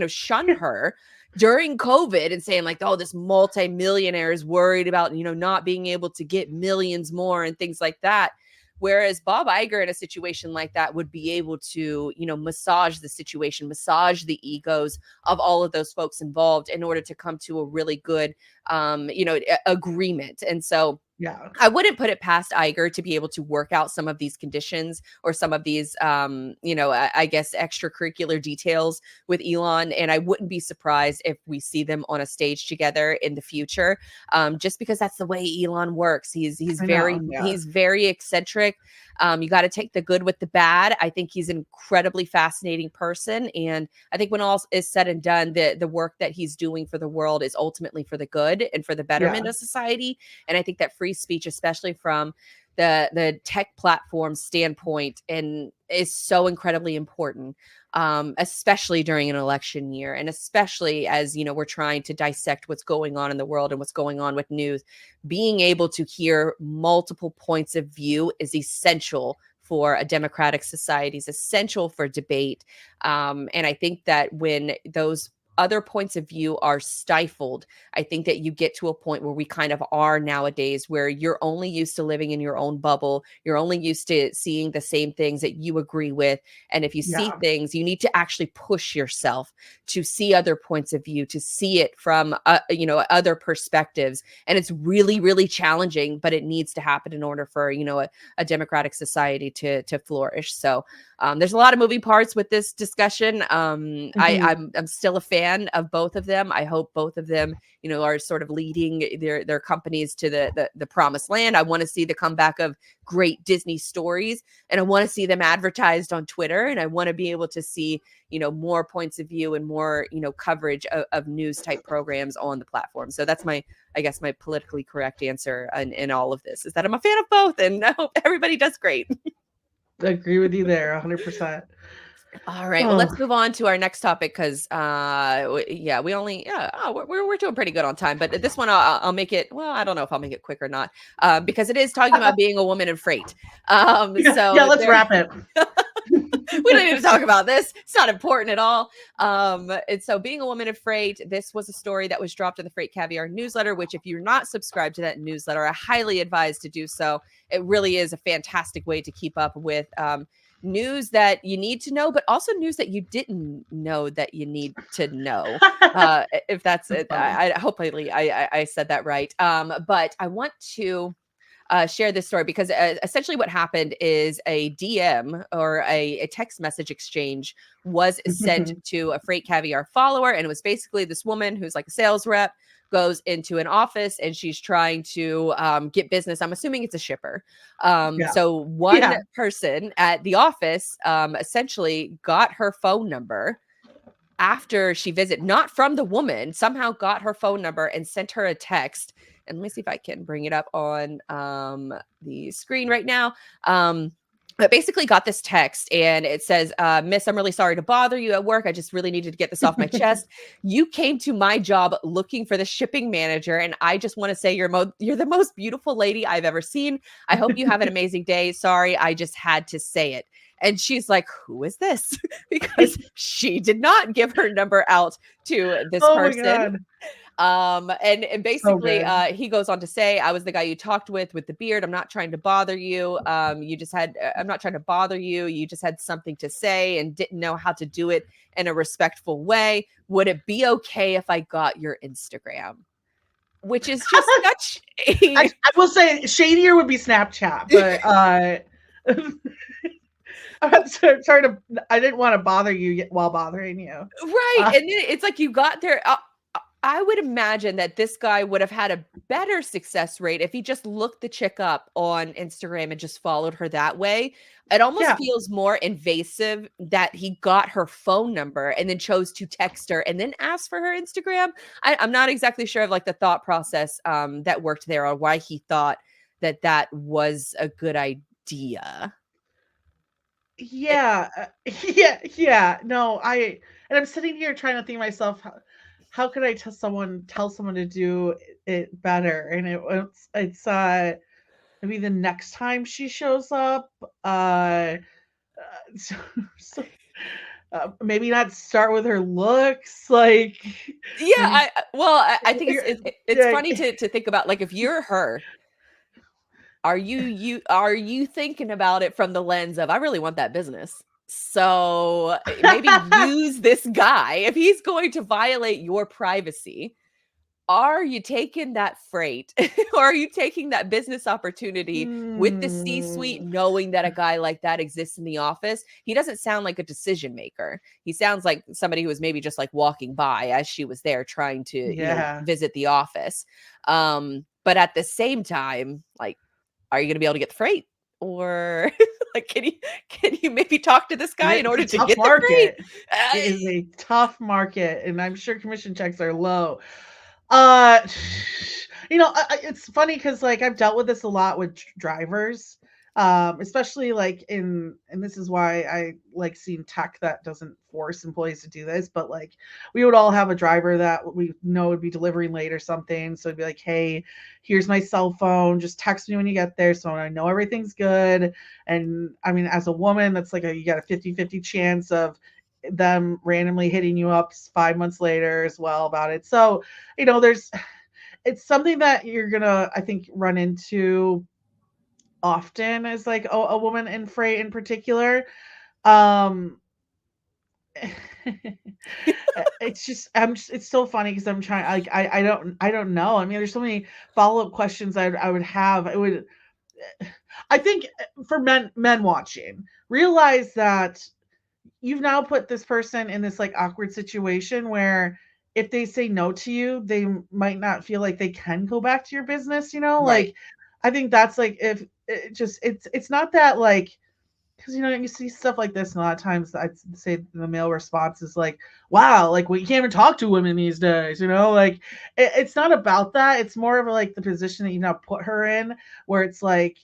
shun her during COVID and saying like, oh, this multi-millionaire is worried about, not being able to get millions more and things like that. Whereas Bob Iger in a situation like that would be able to, massage the situation, massage the egos of all of those folks involved in order to come to a really good, agreement. And so, Yeah. I wouldn't put it past Iger to be able to work out some of these conditions or some of these, I guess, extracurricular details with Elon. And I wouldn't be surprised if we see them on a stage together in the future, just because that's the way Elon works. He's very eccentric. You got to take the good with the bad. I think he's an incredibly fascinating person. And I think when all is said and done, the work that he's doing for the world is ultimately for the good and for the betterment of society. And I think that free speech, especially from the tech platform standpoint, and is so incredibly important, especially during an election year. And especially as, we're trying to dissect what's going on in the world and what's going on with news, being able to hear multiple points of view is essential for a democratic society, is essential for debate. And I think that when those other points of view are stifled, I think that you get to a point where we kind of are nowadays, where you're only used to living in your own bubble. You're only used to seeing the same things that you agree with. And if you see things, you need to actually push yourself to see other points of view, to see it from, other perspectives. And it's really, really challenging, but it needs to happen in order for, a democratic society to flourish. So there's a lot of moving parts with this discussion. I'm still a fan of both of them. I hope both of them, are sort of leading their companies to the promised land. I want to see the comeback of great Disney stories, and I want to see them advertised on Twitter, and I want to be able to see, more points of view and more, coverage of news type programs on the platform. So that's my politically correct answer in all of this, is that I'm a fan of both, and I hope everybody does great. I agree with you there 100%. All right. Well, let's move on to our next topic because, we're doing pretty good on time. But this one, I'll make it. Well, I don't know if I'll make it quick or not, because it is talking about being a woman in freight. Let's wrap it. We don't need to talk about this. It's not important at all. And so being a woman in freight, this was a story that was dropped in the FreightCaviar newsletter, which if you're not subscribed to that newsletter, I highly advise to do so. It really is a fantastic way to keep up with news that you need to know, but also news that you didn't know that you need to know. If that's it, hopefully I said that right. But I want to share this story because essentially what happened is a DM or a text message exchange was sent to a FreightCaviar follower. And it was basically this woman who's like a sales rep goes into an office and she's trying to get business. I'm assuming it's a shipper. So one person at the office essentially got her phone number after she visited, not from the woman, somehow got her phone number and sent her a text. And let me see if I can bring it up on the screen right now. But basically got this text and it says, Miss, I'm really sorry to bother you at work. I just really needed to get this off my chest. You came to my job looking for the shipping manager. And I just want to say you're the most beautiful lady I've ever seen. I hope you have an amazing day. Sorry, I just had to say it. And she's like, who is this? Because she did not give her number out to this person. And basically he goes on to say, I was the guy you talked with the beard. I'm not trying to bother you. I'm not trying to bother you. You just had something to say and didn't know how to do it in a respectful way. Would it be okay if I got your Instagram? which is just such a I will say shadier would be Snapchat, but I'm sorry to. I didn't want to bother you while bothering you. right. And then it's like you got there. I would imagine that this guy would have had a better success rate if he just looked the chick up on Instagram and just followed her that way. It almost feels more invasive that he got her phone number and then chose to text her and then ask for her Instagram. I'm not exactly sure of like the thought process that worked there or why he thought that was a good idea. Yeah. No, and I'm sitting here trying to think to myself, how could I tell someone to do it better? And it's maybe the next time she shows up, so, maybe not start with her looks, like Yeah, I think You're- it's funny to think about, like, if you're her, are you thinking about it from the lens of, I really want that business. So maybe use this guy if he's going to violate your privacy. Are you taking that freight or are you taking that business opportunity with the C-suite, knowing that a guy like that exists in the office? He doesn't sound like a decision maker. He sounds like somebody who was maybe just like walking by as she was there trying to, visit the office. But at the same time, like, are you going to be able to get the freight? Or like, can you maybe talk to this guy in order to get the freight? It is a tough market, and I'm sure commission checks are low. It's funny because like I've dealt with this a lot with drivers, especially like and this is why I like seeing tech that doesn't force employees to do this, but like we would all have a driver that we know would be delivering late or something. So it'd be like, hey, here's my cell phone, just text me when you get there so I know everything's good. And I mean, as a woman, that's like you got a 50-50 chance of them randomly hitting you up 5 months later as well about it. So, it's something that you're gonna, I think, run into often as like a woman in freight in particular. It's so funny because I'm trying, like, I don't know. I mean, there's so many follow-up questions I would have. I think for men watching, realize that you've now put this person in this like awkward situation where if they say no to you, they might not feel like they can go back to your business, Right. Like I think that's like if it's not that like because you see stuff like this, and a lot of times I'd say the male response is like, wow, like we can't even talk to women these days, like it's not about that. It's more of like the position that you now put her in where it's like,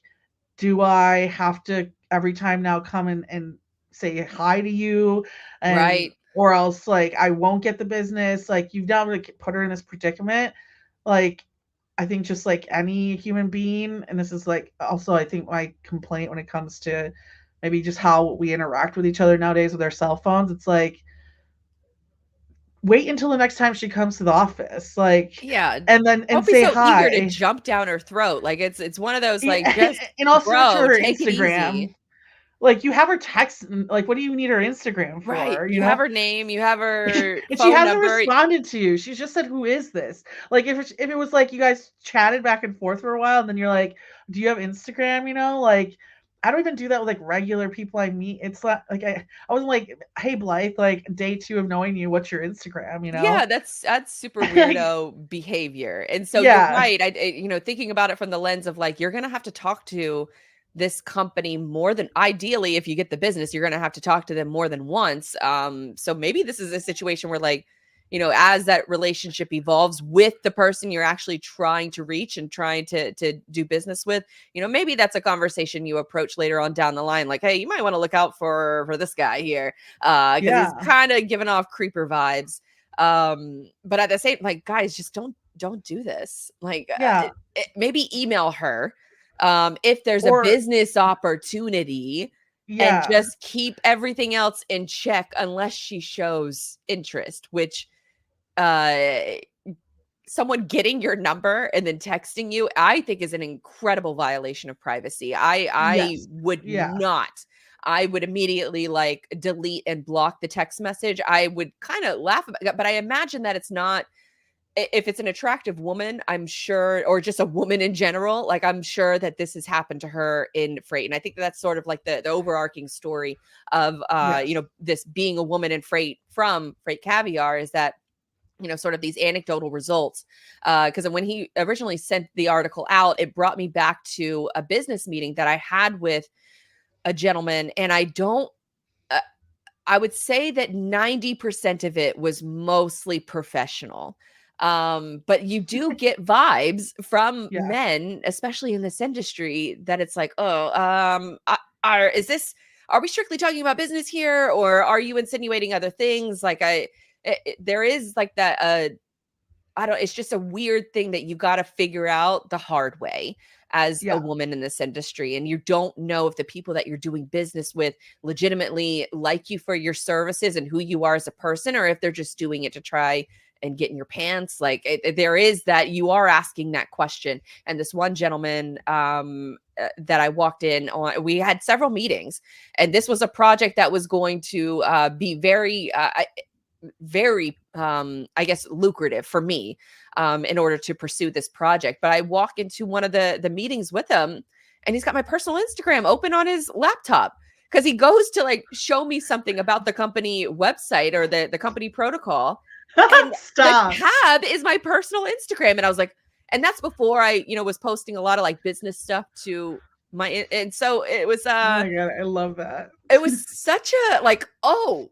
do I have to every time now come and say hi to you Right. or else like I won't get the business? Like you've now like put her in this predicament. Like I think just like any human being, and this is like also I think my complaint when it comes to maybe just how we interact with each other nowadays with our cell phones, it's like wait until the next time she comes to the office, like Yeah. and Don't be say so hi. eager to jump down her throat. Like it's one of those like just and also to her take it Instagram. easy. Like you have her text, like what do you need her Instagram for? Right. You have her name, you have her and phone she hasn't number. responded to you. She's just said, "Who is this?" Like if it was like you guys chatted back and forth for a while, and then you're like, "Do you have Instagram?" Like I don't even do that with like regular people I meet. It's not like I wasn't like, "Hey Blythe, like day 2 of knowing you, what's your Instagram?" Yeah, that's super weirdo behavior. And so you're Yeah. right. Thinking about it from the lens of like, you're going to have to talk to this company more than ideally, if you get the business, you're going to have to talk to them more than once. So maybe this is a situation where like, as that relationship evolves with the person you're actually trying to reach and trying to do business with, maybe that's a conversation you approach later on down the line. Like, hey, you might want to look out for this guy here. Cause he's kind of giving off creeper vibes. But at the same, like, guys, just don't do this. Like, maybe email her. If there's a business opportunity, and just keep everything else in check unless she shows interest, which someone getting your number and then texting you, I think is an incredible violation of privacy. I would not. I would immediately like delete and block the text message. I would kind of laugh about it, but I imagine that it's not if it's an attractive woman, I'm sure, or just a woman in general, like I'm sure that this has happened to her in freight. And I think that's sort of like the overarching story of, Yes. this being a woman in freight from FreightCaviar is that, sort of these anecdotal results. Because when he originally sent the article out, it brought me back to a business meeting that I had with a gentleman. And I would say that 90% of it was mostly professional. But you do get vibes from Yeah. men, especially in this industry, that it's like, oh, are we strictly talking about business here, or are you insinuating other things? Like there is like that, it's just a weird thing that you got to figure out the hard way as a woman in this industry. And you don't know if the people that you're doing business with legitimately like you for your services and who you are as a person, or if they're just doing it to try and get in your pants. Like there is that, you are asking that question. And this one gentleman that I walked in on, we had several meetings, and this was a project that was going to be very I guess lucrative for me in order to pursue this project. But I walk into one of the meetings with him, and he's got my personal Instagram open on his laptop, because he goes to like show me something about the company website or the company protocol, and Stop. the tab is my personal Instagram. And I was like, and that's before I was posting a lot of like business stuff to my, and so it was Oh my God, I love that. it was such a like, oh,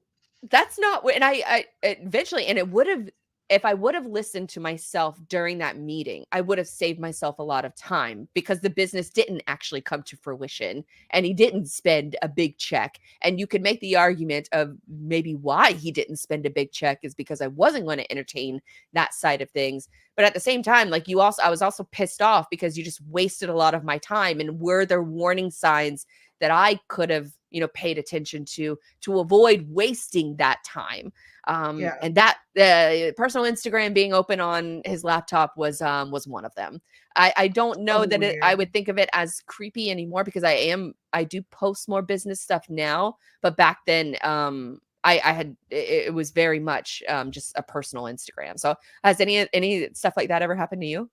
that's not what, and I eventually, and it would have, if I would have listened to myself during that meeting, I would have saved myself a lot of time, because the business didn't actually come to fruition and he didn't spend a big check. And you could make the argument of maybe why he didn't spend a big check is because I wasn't going to entertain that side of things. But at the same time, like I was also pissed off because you just wasted a lot of my time. And were there warning signs that I could have, paid attention to avoid wasting that time? And that personal Instagram being open on his laptop was one of them. I don't know that I would think of it as creepy anymore, because I do post more business stuff now, but back then, it was very much just a personal Instagram. So has any stuff like that ever happened to you?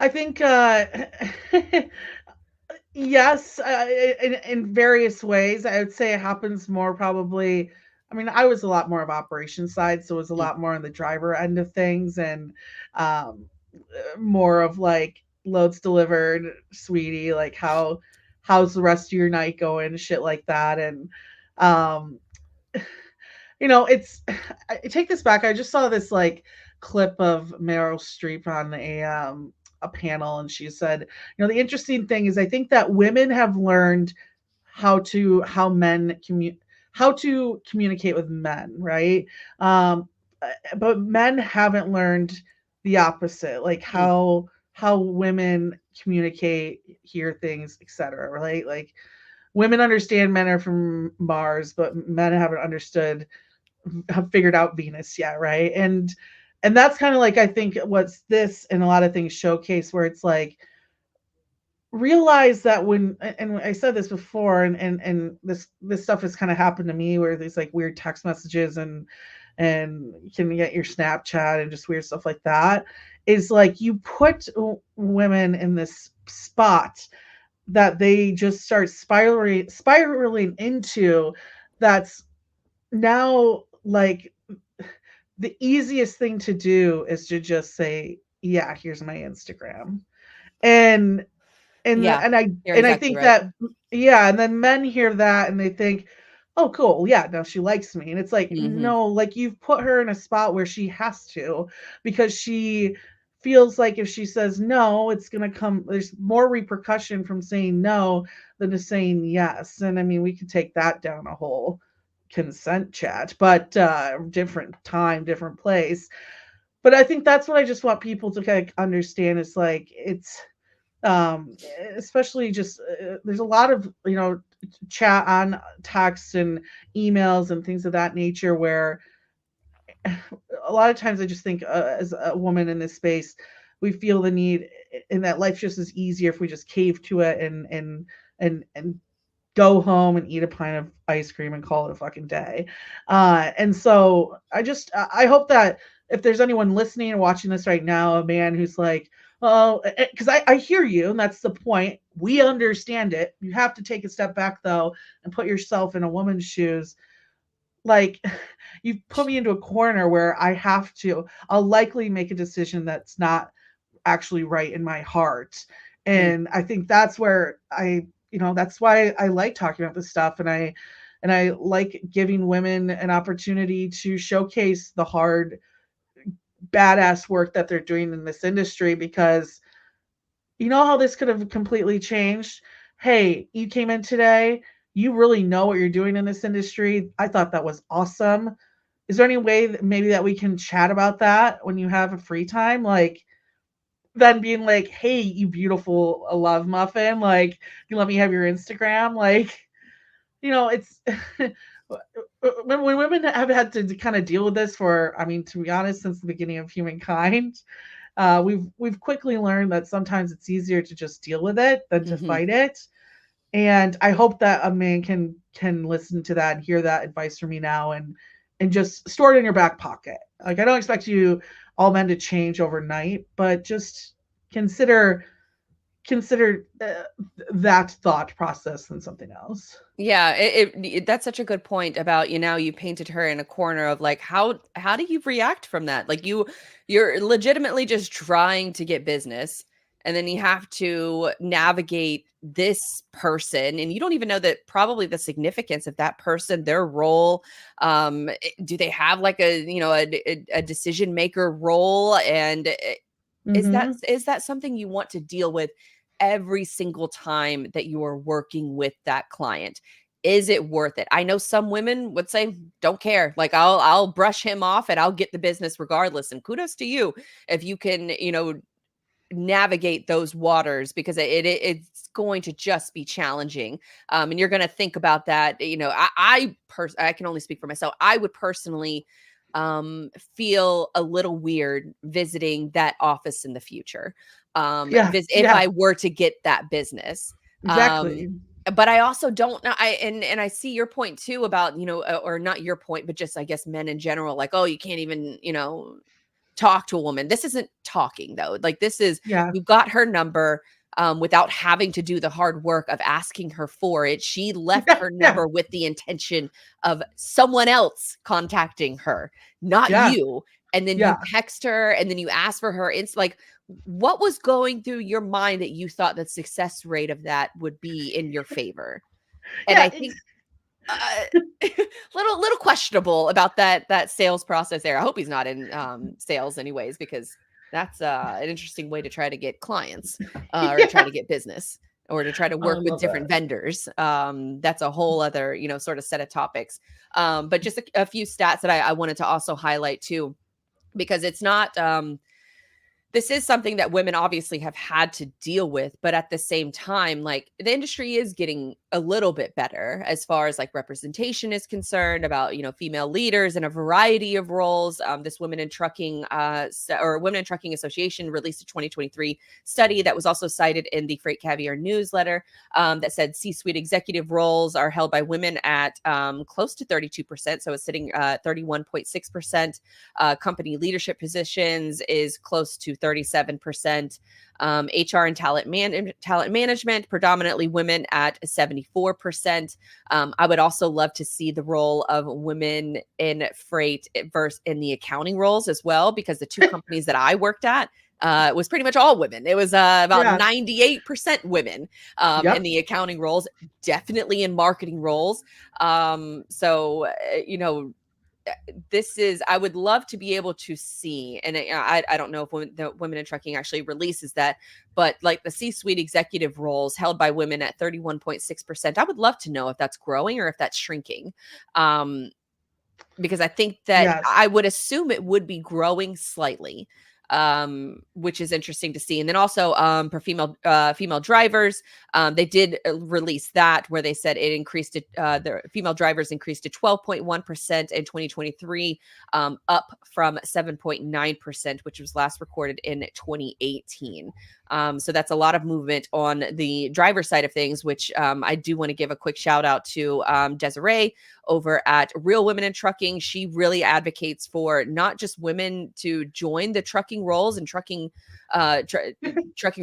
I think yes, in various ways. I would say it happens more probably. I mean, I was a lot more of operations side, so it was a lot more on the driver end of things, and um, more of like loads delivered, sweetie, like how's the rest of your night going, shit like that. And um, it's I take this back. I just saw this like clip of Meryl Streep on a panel, and she said, the interesting thing is I think that women have learned how to communicate with men, right? But men haven't learned the opposite, like how women communicate, hear things, etc. Right? Like women understand men are from Mars, but men have figured out Venus yet, right? And that's kind of like, I think what's this and a lot of things showcase, where it's like, realize that when, and I said this before, and this stuff has kind of happened to me, where there's like weird text messages and you can get your Snapchat and just weird stuff like that, is like you put women in this spot that they just start spiraling into. That's now like the easiest thing to do is to just say, yeah, here's my Instagram. And I think right. that, yeah, and then men hear that and they think, oh cool, yeah, now she likes me. And it's like, no, like you've put her in a spot where she has to, because she feels like if she says no, it's gonna come, there's more repercussion from saying no than to saying yes. And I mean, we could take that down a whole consent chat, but different time, different place. But I think that's what I just want people to kind of understand, is like, it's especially just there's a lot of chat on text and emails and things of that nature, where a lot of times I just think as a woman in this space, we feel the need, and that life just is easier if we just cave to it and go home and eat a pint of ice cream and call it a fucking day. And so I hope that if there's anyone listening and watching this right now, a man who's like, oh, because I hear you, and that's the point. We understand it. You have to take a step back though and put yourself in a woman's shoes. Like, you put me into a corner where I'll likely make a decision that's not actually right in my heart. And I think that's where that's why I like talking about this stuff. And I like giving women an opportunity to showcase the hard, badass work that they're doing in this industry, because you know how this could have completely changed. Hey, you came in today. You really know what you're doing in this industry. I thought that was awesome. Is there any way that maybe that we can chat about that when you have a free time? Like, then being like, hey, you beautiful love muffin, like, you let me have your Instagram. Like, it's when women have had to kind of deal with this for, I mean, to be honest, since the beginning of humankind, we've quickly learned that sometimes it's easier to just deal with it than to fight it. And I hope that a man can listen to that and hear that advice from me now, and just store it in your back pocket. Like, I don't expect you all men to change overnight, but just consider that thought process than something else. Yeah, that's such a good point about, you painted her in a corner of like, how do you react from that? Like, you're legitimately just trying to get business, and then you have to navigate this person, and you don't even know that probably the significance of that person, their role. Do they have like a decision maker role? And is that something you want to deal with every single time that you are working with that client? Is it worth it? I know some women would say, don't care. Like, I'll brush him off and I'll get the business regardless. And kudos to you if you can, navigate those waters, because it's going to just be challenging. And you're going to think about that. I can only speak for myself. I would personally feel a little weird visiting that office in the future. If I were to get that business. Exactly. But I also don't know. And I see your point too about, or not your point, but just, I guess, men in general, like, oh, you can't even, talk to a woman. This isn't talking though. Like, this is, you got her number without having to do the hard work of asking her for it. She left her number with the intention of someone else contacting her, not you. And then you text her, and then you ask for her. It's like, what was going through your mind that you thought the success rate of that would be in your favor? And I think little questionable about that sales process there. I hope he's not in sales anyways, because that's an interesting way to try to get clients or try to get business, or to try to work with different vendors. That's a whole other, sort of set of topics. But just a few stats that I wanted to also highlight too, because it's not this is something that women obviously have had to deal with, but at the same time, like, the industry is getting a little bit better as far as like representation is concerned, about, female leaders in a variety of roles. This Women in Trucking Women in Trucking Association released a 2023 study that was also cited in the FreightCaviar newsletter, that said C-suite executive roles are held by women at close to 32%. So it's sitting 31.6%. Company leadership positions is close to 37%. HR and talent management, predominantly women at 74%. I would also love to see the role of women in freight versus in the accounting roles as well, because the two companies that I worked at was pretty much all women. It was about 98% women in the accounting roles, definitely in marketing roles. I would love to be able to see, and I don't know if the Women in Trucking actually releases that, but like the C-suite executive roles held by women at 31.6%, I would love to know if that's growing or if that's shrinking. Because I think that I would assume it would be growing slightly. which is interesting to see. And then also for female drivers, they did release that where they said it increased to the female drivers increased to 12.1% in 2023, up from 7.9%, which was last recorded in 2018. So that's a lot of movement on the driver side of things, which I do want to give a quick shout out to Desiree over at Real Women in Trucking. She really advocates for not just women to join the trucking roles and trucking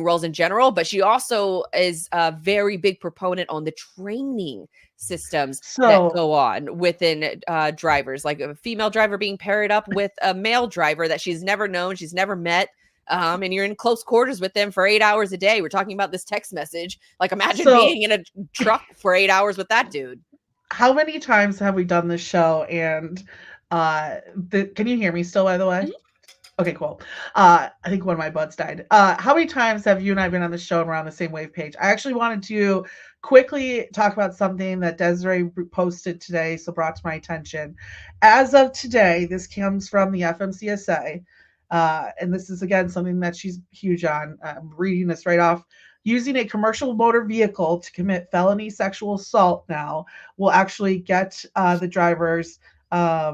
roles in general, but she also is a very big proponent on the training systems that go on within drivers, like a female driver being paired up with a male driver that she's never known, she's never met. And you're in close quarters with them for 8 hours a day. We're talking about this text message. Like, imagine being in a truck for 8 hours with that dude. How many times have we done this show? And can you hear me still, by the way? Mm-hmm. Okay, cool. I think one of my buds died. How many times have you and I been on the show and we're on the same wave page? I actually wanted to quickly talk about something that Desiree posted today, so brought to my attention. As of today, this comes from the FMCSA. And this is, again, something that she's huge on. I'm reading this right off. Using a commercial motor vehicle to commit felony sexual assault now will actually get the drivers, I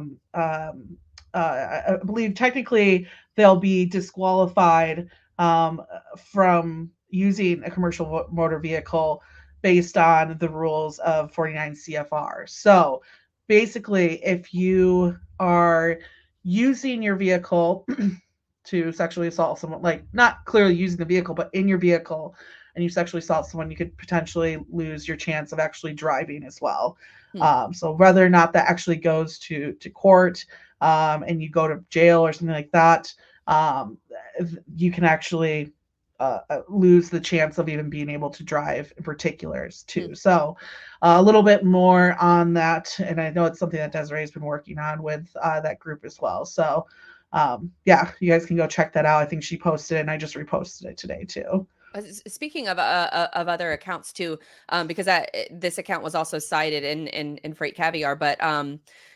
believe technically they'll be disqualified from using a commercial motor vehicle based on the rules of 49 CFR. So basically, if you are using your vehicle to sexually assault someone, like not clearly using the vehicle, but in your vehicle, and you sexually assault someone, you could potentially lose your chance of actually driving as well. So whether or not that actually goes to court and you go to jail or something like that, you can actually lose the chance of even being able to drive in particulars too. So a little bit more on that. And I know it's something that Desiree has been working on with that group as well. So yeah, you guys can go check that out. I think she posted it and I just reposted it today too. Speaking of other accounts too, because this account was also cited in FreightCaviar, but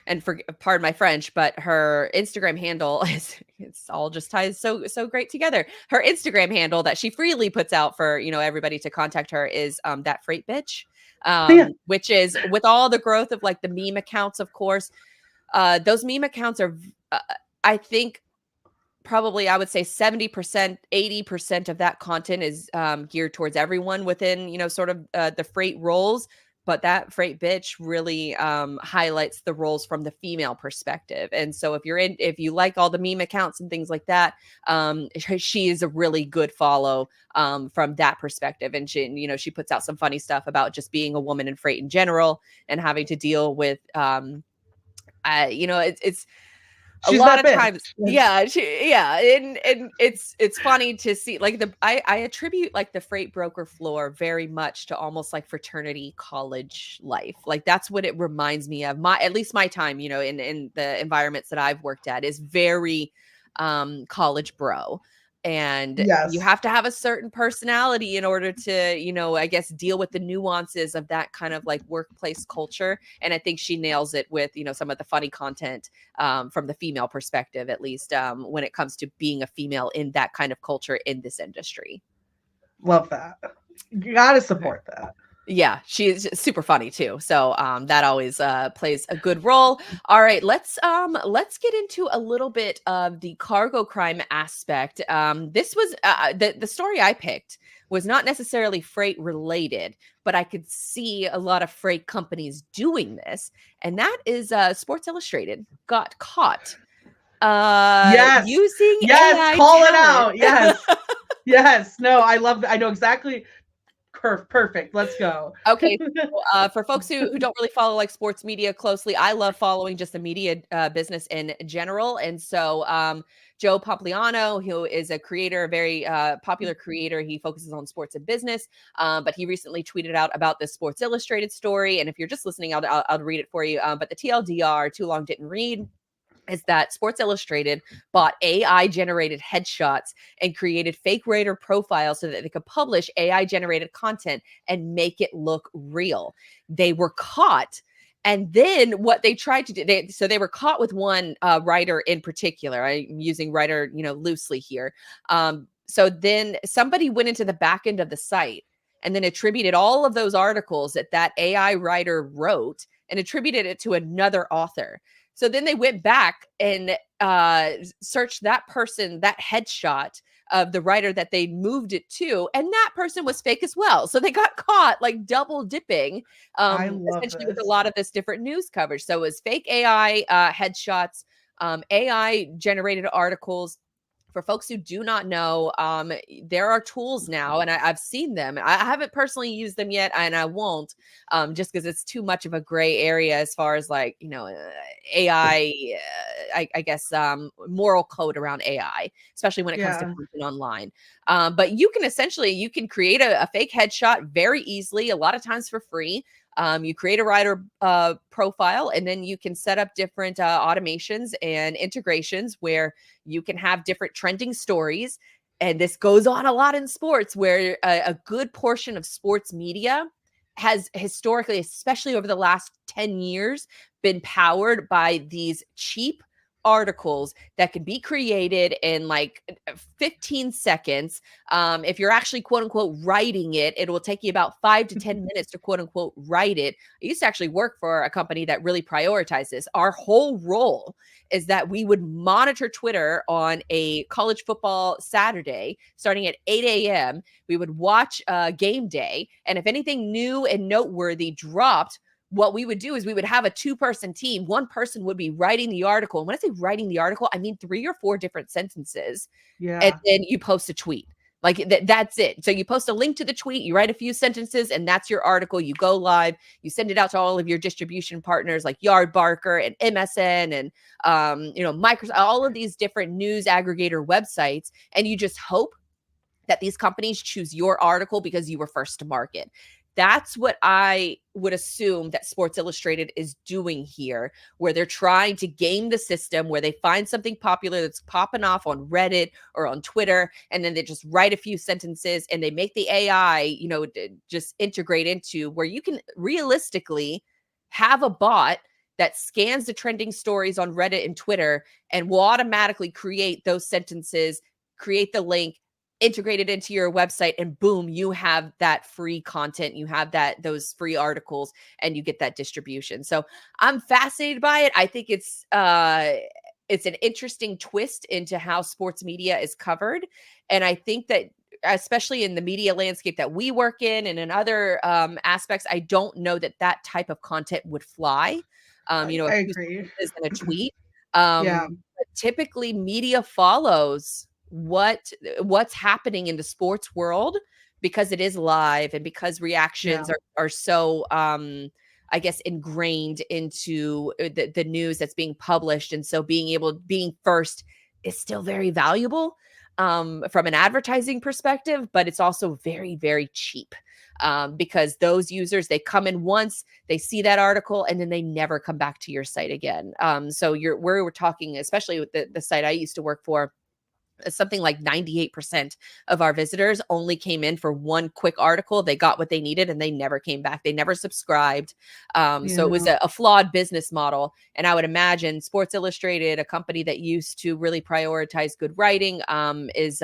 and pardon my French, but her Instagram handle it's all just ties so great together. Her Instagram handle that she freely puts out for everybody to contact her is that freight bitch, which is, with all the growth of like the meme accounts, of course, those meme accounts are I think probably I would say 70%, 80% of that content is geared towards everyone within, sort of the freight roles. But that freight bitch really highlights the roles from the female perspective. And so if you like all the meme accounts and things like that, she is a really good follow from that perspective. And she puts out some funny stuff about just being a woman in freight in general and having to deal with, it's She's a lot of bitch. times, and it's funny to see, like, I attribute like the freight broker floor very much to almost like fraternity college life. Like that's what it reminds me of. At least my time, in the environments that I've worked at is very college bro. And you have to have a certain personality in order to, I guess, deal with the nuances of that kind of like workplace culture. And I think she nails it with, some of the funny content from the female perspective, at least when it comes to being a female in that kind of culture in this industry. Love that. You got to support that. Yeah, she's super funny too. So that always plays a good role. All right, let's get into a little bit of the cargo crime aspect. This was the story I picked was not necessarily freight related, but I could see a lot of freight companies doing this, and that is Sports Illustrated got caught using AI call talent. it out. Yes. No, I love that. I know exactly. Perfect. Let's go. Okay. So, for folks who don't really follow like sports media closely, I love following just the media business in general. And so Joe Pompliano, who is a creator, a very popular creator, he focuses on sports and business. But he recently tweeted out about this Sports Illustrated story. And if you're just listening, I'll read it for you. But the TLDR, too long didn't read, is that Sports Illustrated bought AI-generated headshots and created fake writer profiles so that they could publish AI-generated content and make it look real. They were caught And then what they tried to do, they were caught with one writer in particular. I'm using writer, loosely here. So then somebody went into the back end of the site and then attributed all of those articles that AI writer wrote and attributed it to another author. So then they went back and searched that person, that headshot of the writer that they moved it to, and that person was fake as well. So they got caught like double dipping, I love essentially with a this. lot of this different news coverage. So it was fake AI headshots, AI generated articles. For folks who do not know, there are tools now, and I've seen them. I haven't personally used them yet, and I won't, just because it's too much of a gray area as far as like, AI, I guess, moral code around AI, especially when it comes to Yeah. content online. But you can create a fake headshot very easily, a lot of times for free. You create a writer profile, and then you can set up different automations and integrations where you can have different trending stories. And this goes on a lot in sports, where a good portion of sports media has historically, especially over the last 10 years, been powered by these cheap articles that can be created in like 15 seconds. If you're actually quote unquote writing it, it will take you about 5 to 10 minutes to quote unquote write it. I used to actually work for a company that really prioritized this. Our whole role is that we would monitor Twitter on a college football Saturday starting at 8 a.m. We would watch game day. And if anything new and noteworthy dropped, what we would do is we would have a 2-person team. One person would be writing the article. And when I say writing the article, I mean 3 or 4 different sentences. Yeah. And then you post a tweet. Like that's it. So you post a link to the tweet, you write a few sentences, and that's your article. You go live, you send it out to all of your distribution partners like Yardbarker and MSN and Microsoft, all of these different news aggregator websites, and you just hope that these companies choose your article because you were first to market. That's what I would assume that Sports Illustrated is doing here, where they're trying to game the system, where they find something popular that's popping off on Reddit or on Twitter, and then they just write a few sentences and they make the AI, just integrate into where you can realistically have a bot that scans the trending stories on Reddit and Twitter and will automatically create those sentences, create the link, integrate it into your website, and boom, you have that free content, you have those free articles, and you get that distribution. So I'm fascinated by it. I think it's an interesting twist into how sports media is covered. And I think that especially in the media landscape that we work in and in other aspects, I don't know that type of content would fly. I A few agree. sentences in a tweet. Yeah. But typically media follows what's happening in the sports world because it is live and because reactions are so I guess ingrained into the news that's being published. And so being first is still very valuable from an advertising perspective, but it's also very, very cheap because those users, they come in once, they see that article, and then they never come back to your site again. So we're talking, especially with the site I used to work for, something like 98% of our visitors only came in for one quick article. They got what they needed and they never came back. They never subscribed. So it was a flawed business model. And I would imagine Sports Illustrated, a company that used to really prioritize good writing, is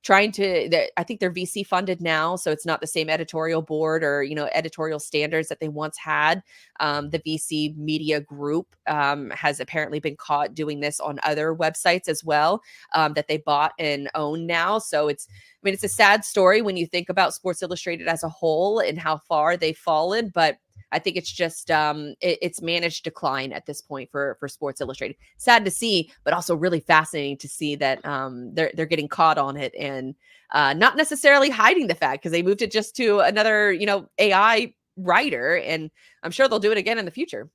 trying to, I think they're VC funded now. So it's not the same editorial board or, editorial standards that they once had. The VC media group has apparently been caught doing this on other websites as well, that they bought and own now. So it's a sad story when you think about Sports Illustrated as a whole and how far they've fallen, but I think it's just it's managed decline at this point for Sports Illustrated. Sad to see, but also really fascinating to see that they're getting caught on it and not necessarily hiding the fact, because they moved it just to another AI writer, and I'm sure they'll do it again in the future.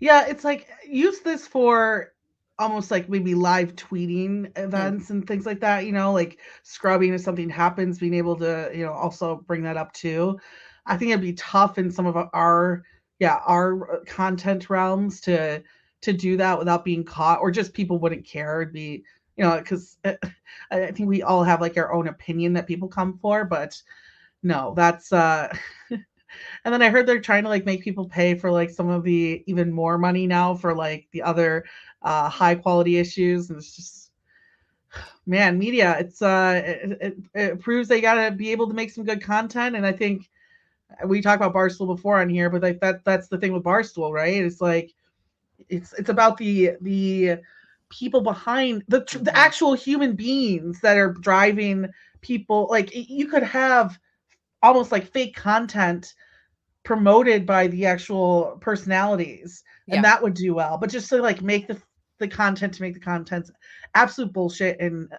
Yeah, it's like use this for almost like maybe live tweeting events and things like that, like scrubbing if something happens, being able to, also bring that up too. I think it'd be tough in some of our content realms to do that without being caught, or just people wouldn't care. It'd be, because I think we all have like our own opinion that people come for, but no, that's And then I heard they're trying to like make people pay for like some of the even more money now for like the other high quality issues. And it's just, man, media, it's it proves they gotta be able to make some good content. And I think we talked about Barstool before on here, but like that's the thing with Barstool, right? It's like it's about the people behind the actual human beings that are driving people. Like you could have almost like fake content promoted by the actual personalities, and that would do well. But just to like make the content to make the content, absolute bullshit. And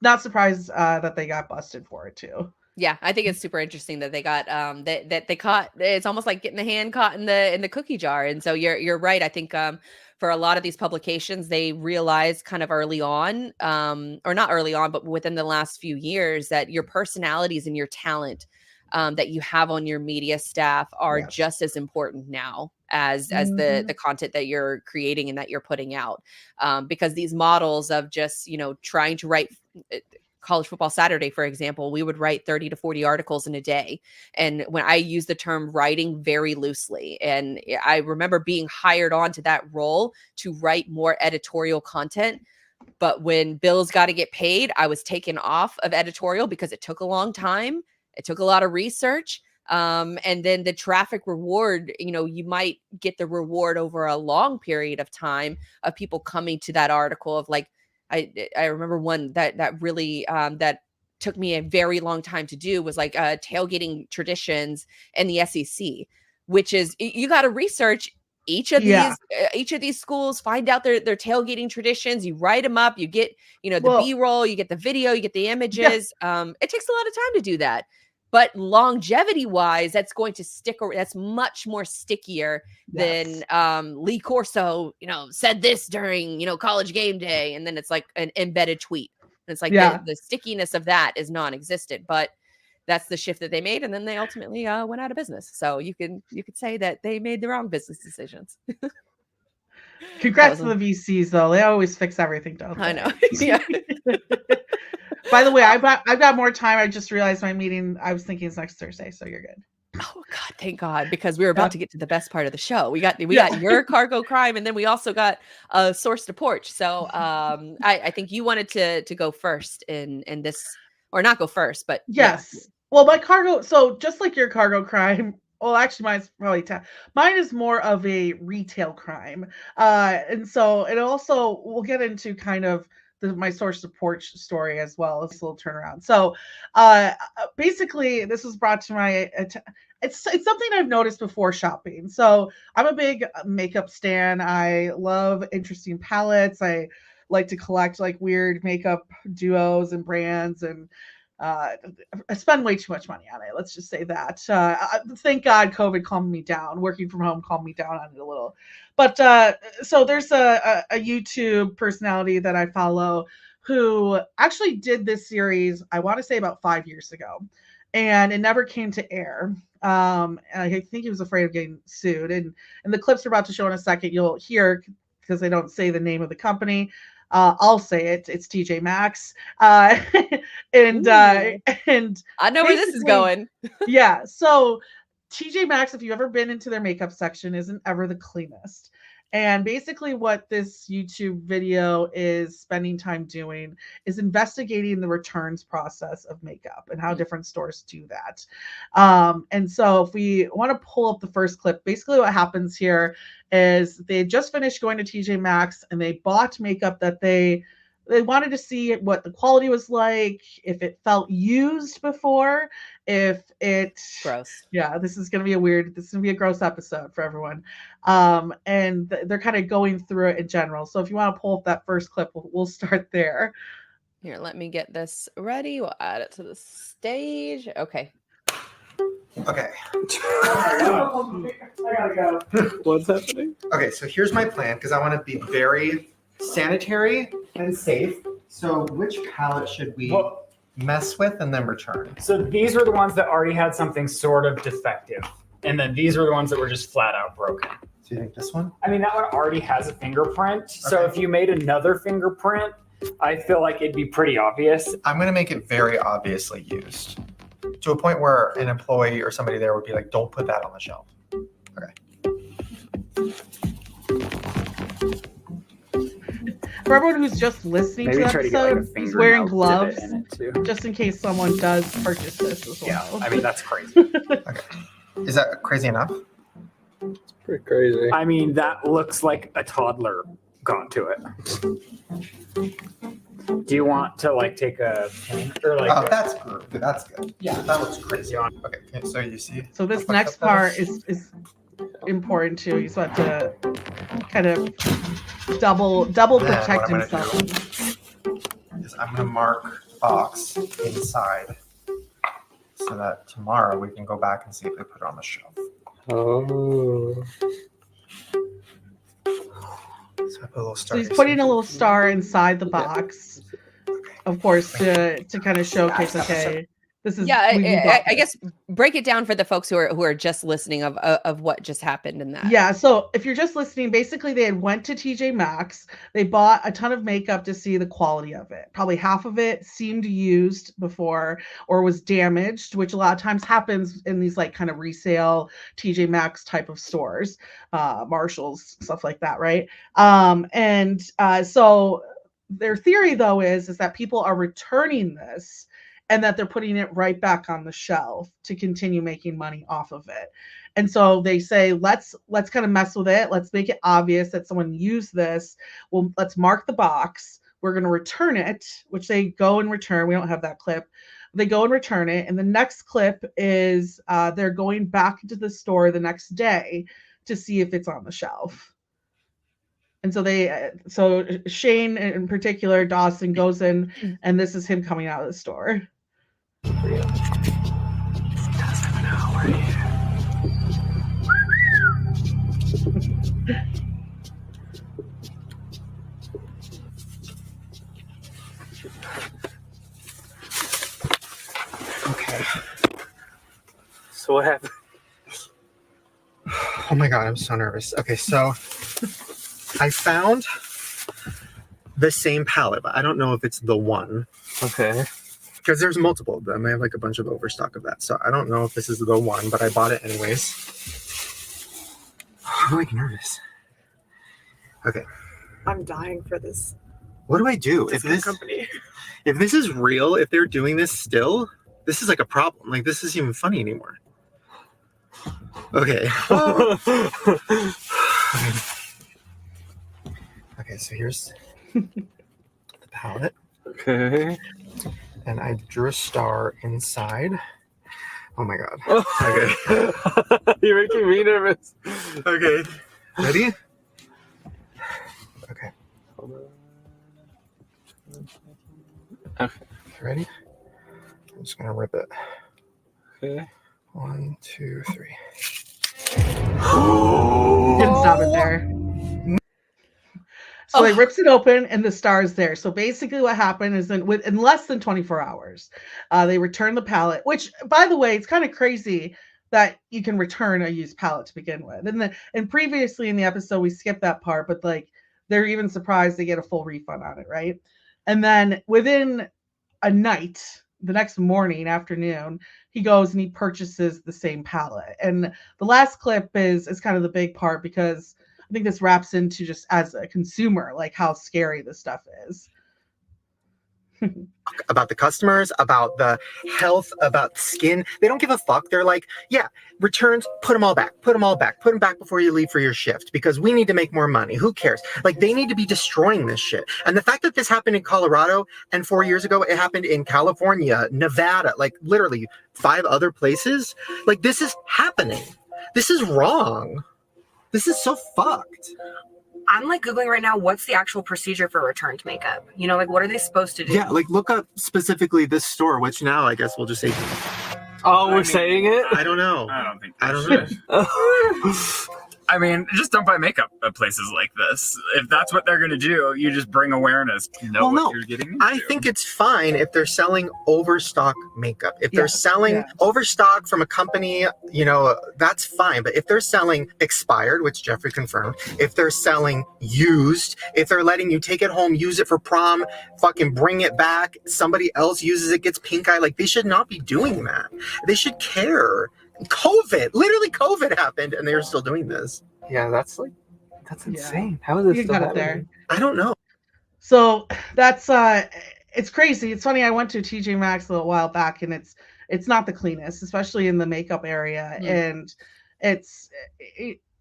not surprised that they got busted for it too. Yeah, I think it's super interesting that they got that they caught. It's almost like getting the hand caught in the cookie jar. And so you're right. I think for a lot of these publications, they realized kind of early on, or not early on, but within the last few years, that your personalities and your talent that you have on your media staff are just as important now as the content that you're creating and that you're putting out, because these models of just trying to write. College Football Saturday, for example, we would write 30 to 40 articles in a day. And when I use the term writing very loosely, and I remember being hired on to that role to write more editorial content. But when bills got to get paid, I was taken off of editorial because it took a long time. It took a lot of research. And then the traffic reward, you might get the reward over a long period of time of people coming to that article of like, I remember one that really that took me a very long time to do was like tailgating traditions in the SEC, which is you got to research each of these schools, find out their tailgating traditions. You write them up, you get the B-roll, you get the video, you get the images. It takes a lot of time to do that. But longevity wise, that's going to stick. That's much more stickier than Lee Corso, said this during, college game day. And then it's like an embedded tweet. And it's like the stickiness of that is non-existent, but that's the shift that they made. And then they ultimately went out of business. So you could say that they made the wrong business decisions. Congrats to the VCs though. They always fix everything, don't they? I know. Yeah. By the way, I've got more time. I just realized my meeting, I was thinking it's next Thursday, so you're good. Oh God, thank God, because we were about to get to the best part of the show. We got your cargo crime, and then we also got source to porch. So I think you wanted to go first in this, or not go first, but yes. Well, my cargo. So just like your cargo crime. Well, actually, mine's probably mine is more of a retail crime, and so it also we'll get into kind of my source support story as well. It's a little turnaround. So basically this was brought to my it's something I've noticed before shopping. So I'm a big makeup stan. I love interesting palettes. I like to collect like weird makeup duos and brands, and I spend way too much money on it. Let's just say that. Thank God COVID calmed me down. Working from home calmed me down on it a little. But so there's a YouTube personality that I follow who actually did this series, I want to say about 5 years ago, and it never came to air. I think he was afraid of getting sued. And the clips we're about to show in a second, you'll hear, because they don't say the name of the company. I'll say it. It's TJ Maxx. And I know where this is going. Yeah. So TJ Maxx, if you've ever been into their makeup section, isn't ever the cleanest. And basically what this YouTube video is spending time doing is investigating the returns process of makeup and how different stores do that. And so if we want to pull up the first clip, basically what happens here is they just finished going to TJ Maxx and they bought makeup that they wanted to see what the quality was like, if it felt used before, if it gross. Yeah, this is gonna be a gross episode for everyone. And they're kind of going through it in general. So if you want to pull up that first clip, we'll start there. Here, let me get this ready. We'll add it to the stage. Okay. Okay. I gotta go. What's happening? Okay, so here's my plan because I want to be very sanitary and safe. So which palette should we mess with and then return? So these were the ones that already had something sort of defective. And then these were the ones that were just flat out broken. So you think this one? I mean, that one already has a fingerprint. So if you made another fingerprint, I feel like it'd be pretty obvious. I'm going to make it very obviously used. to a point where an employee or somebody there would be like, don't put that on the shelf. Okay. For everyone who's just listening to the episode, he's wearing gloves just in case someone does purchase this as well. Yeah, I mean, that's crazy. Okay. Is that crazy enough? It's pretty crazy. I mean, that looks like a toddler got to it. Do you want to like take a pin or like? Oh, that's good. That's good. Yeah, that looks crazy. Okay, so you see. So this next part is important too. You still have to kind of double protect himself. Is I'm gonna mark the box inside so that tomorrow we can go back and see if they put it on the shelf. Oh. So I put a little star. So he's putting a little star inside the box, of course, to kind of showcase. Okay, this is. Yeah, I guess break it down for the folks who are just listening of what just happened in that. Yeah, so if you're just listening, basically they had went to TJ Maxx. They bought a ton of makeup to see the quality of it. Probably half of it seemed used before or was damaged, which a lot of times happens in these like kind of resale TJ Maxx type of stores, Marshalls, stuff like that, right? So their theory though is that people are returning this and that they're putting it right back on the shelf to continue making money off of it. And so they say, let's kind of mess with it. Let's make it obvious that someone used this. Well, let's mark the box. We're going to return it, which they go and return. We don't have that clip. They go and return it. And the next clip is they're going back into the store the next day to see if it's on the shelf. And so Shane in particular, Dawson goes in, and this is him coming out of the store. Okay. So what happened? Oh my God, I'm so nervous. Okay, so I found the same palette, but I don't know if it's the one. Okay. Because there's multiple of them. I have like a bunch of overstock of that. So I don't know if this is the one, but I bought it anyways. I'm like nervous. Okay. I'm dying for this. What do I do? If this is real, if they're doing this still, this is like a problem. Like this isn't even funny anymore. Okay. Okay, so here's the palette. Okay. And I drew a star inside. Oh my God. Okay. You're making me nervous. Okay. Ready? Okay. Okay. Ready? I'm just gonna rip it. Okay. 1, 2, 3. Didn't stop it there. So he rips it open and the star is there. So basically what happened is in less than 24 hours, they return the palette, which, by the way, it's kind of crazy that you can return a used palette to begin with. And previously in the episode, we skipped that part, but like they're even surprised they get a full refund on it, right? And then within a night, the next morning, afternoon, he goes and he purchases the same palette. And the last clip is kind of the big part because I think this wraps into just as a consumer, like how scary this stuff is. About the customers, about the health, about skin. They don't give a fuck. They're like, yeah, returns, put them all back. Put them all back. Put them back before you leave for your shift because we need to make more money. Who cares? Like, they need to be destroying this shit. And the fact that this happened in Colorado and 4 years ago it happened in California, Nevada, like literally 5 other places, like this is happening. This is wrong. This is so fucked. I'm like Googling right now, what's the actual procedure for returned makeup? You know, like what are they supposed to do? Yeah, like look up specifically this store, which now I guess we'll just say. Oh, we're saying it? I don't know. I don't think. I don't know. I mean, just don't buy makeup at places like this. If that's what they're going to do, you just bring awareness to know what you're getting into. I think it's fine if they're selling overstock makeup. If they're selling overstock from a company, that's fine. But if they're selling expired, which Jeffrey confirmed, if they're selling used, if they're letting you take it home, use it for prom, fucking bring it back, somebody else uses it, gets pink eye, like they should not be doing that. They should care. Literally COVID happened and they're still doing this. Yeah, that's insane. How is this still got it there? happening? I don't know. So that's it's crazy. It's funny. I went to TJ Maxx a little while back, and it's not the cleanest, especially in the makeup area, and it's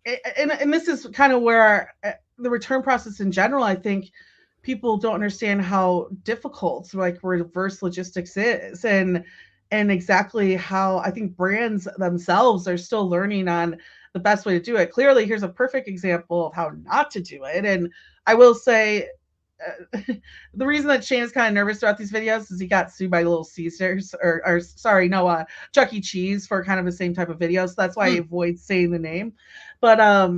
and this is kind of where the return process in general. I think people don't understand how difficult like reverse logistics is, and exactly how I think brands themselves are still learning on the best way to do it. Clearly, here's a perfect example of how not to do it. And I will say, the reason that Shane is kind of nervous throughout these videos is he got sued by Little Caesars Chuck E. Cheese for kind of the same type of video. So that's why I avoid saying the name. But I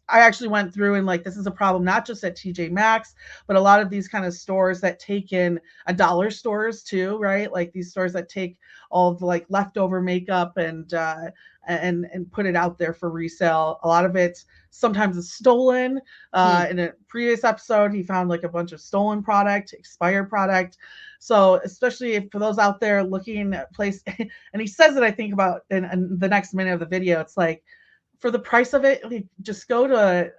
actually went through and like, this is a problem, not just at TJ Maxx, but a lot of these kind of stores that take in dollar stores too, right? Like these stores that take all of the like leftover makeup and put it out there for resale. A lot of it sometimes is stolen. In a previous episode, he found like a bunch of stolen product, expired product. So especially for those out there looking at place, and he says it, I think about in the next minute of the video, it's like, for the price of it, just go to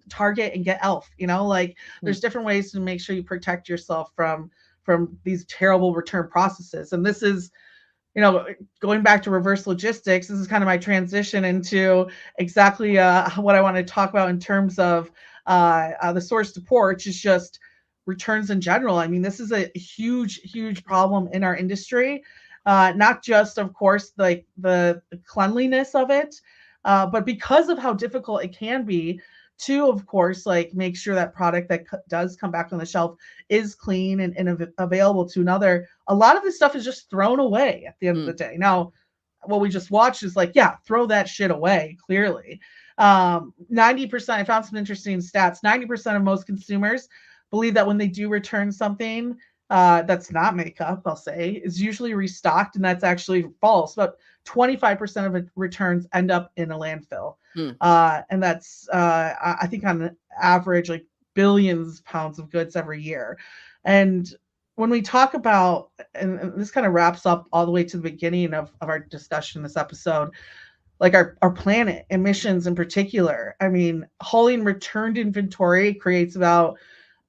Target and get Elf. Like there's different ways to make sure you protect yourself from these terrible return processes. And this is, going back to reverse logistics, this is kind of my transition into exactly what I want to talk about in terms of the source to port, which is just returns in general. I mean, this is a huge, huge problem in our industry. Not just, of course, like the cleanliness of it, but because of how difficult it can be to, of course, like make sure that product that does come back on the shelf is clean and available to another. A lot of this stuff is just thrown away at the end of the day. Now, what we just watched is like, throw that shit away, clearly. 90%, I found some interesting stats. 90% of most consumers believe that when they do return something, that's not makeup, I'll say, is usually restocked, and that's actually false. But 25% of returns end up in a landfill. And that's, I think on average, like billions of pounds of goods every year. And when we talk about, and this kind of wraps up all the way to the beginning of our discussion in this episode, like our planet, emissions in particular. I mean, hauling returned inventory creates about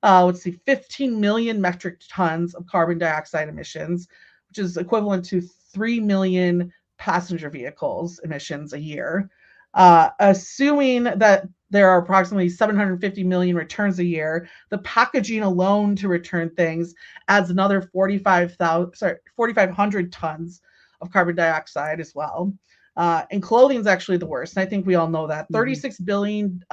15 million metric tons of carbon dioxide emissions, which is equivalent to 3 million passenger vehicles emissions a year. Assuming that there are approximately 750 million returns a year, the packaging alone to return things adds another 4,500 tons of carbon dioxide as well. And clothing is actually the worst. And I think we all know that. 36 billion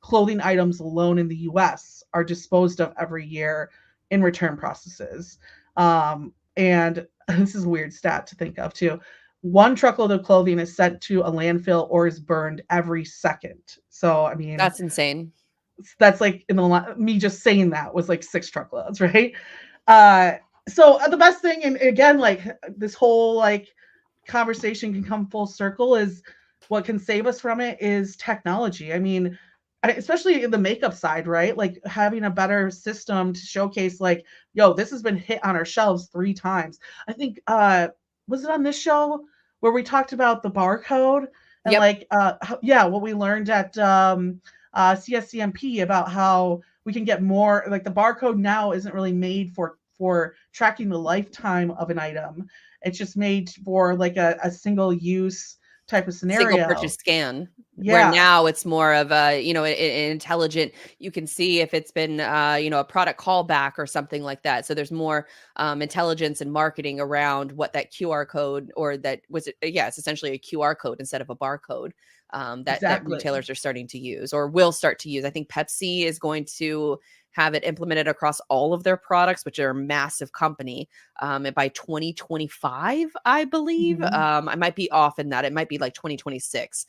clothing items alone in the US are disposed of every year in return processes. And this is a weird stat to think of too. 1 truckload of clothing is sent to a landfill or is burned every second. So, I mean, that's insane. That's like me just saying that was like 6 truckloads, right? So the best thing, and again, like this whole like conversation can come full circle, is what can save us from it is technology. I mean, especially in the makeup side, right? Like having a better system to showcase like, yo, this has been hit on our shelves 3 times. I think, was it on this show where we talked about the barcode and what we learned at CSCMP about how we can get more, like the barcode now isn't really made for tracking the lifetime of an item. It's just made for like a single use type of scenario. Single purchase scan. Where now it's more of a, an intelligent, you can see if it's been, a product callback or something like that. So there's more intelligence and marketing around what that QR code, or that was it. Yeah, it's essentially a QR code instead of a barcode that retailers are starting to use or will start to use. I think Pepsi is going to have it implemented across all of their products, which are a massive company. And by 2025, I believe. I might be off in that. It might be like 2026.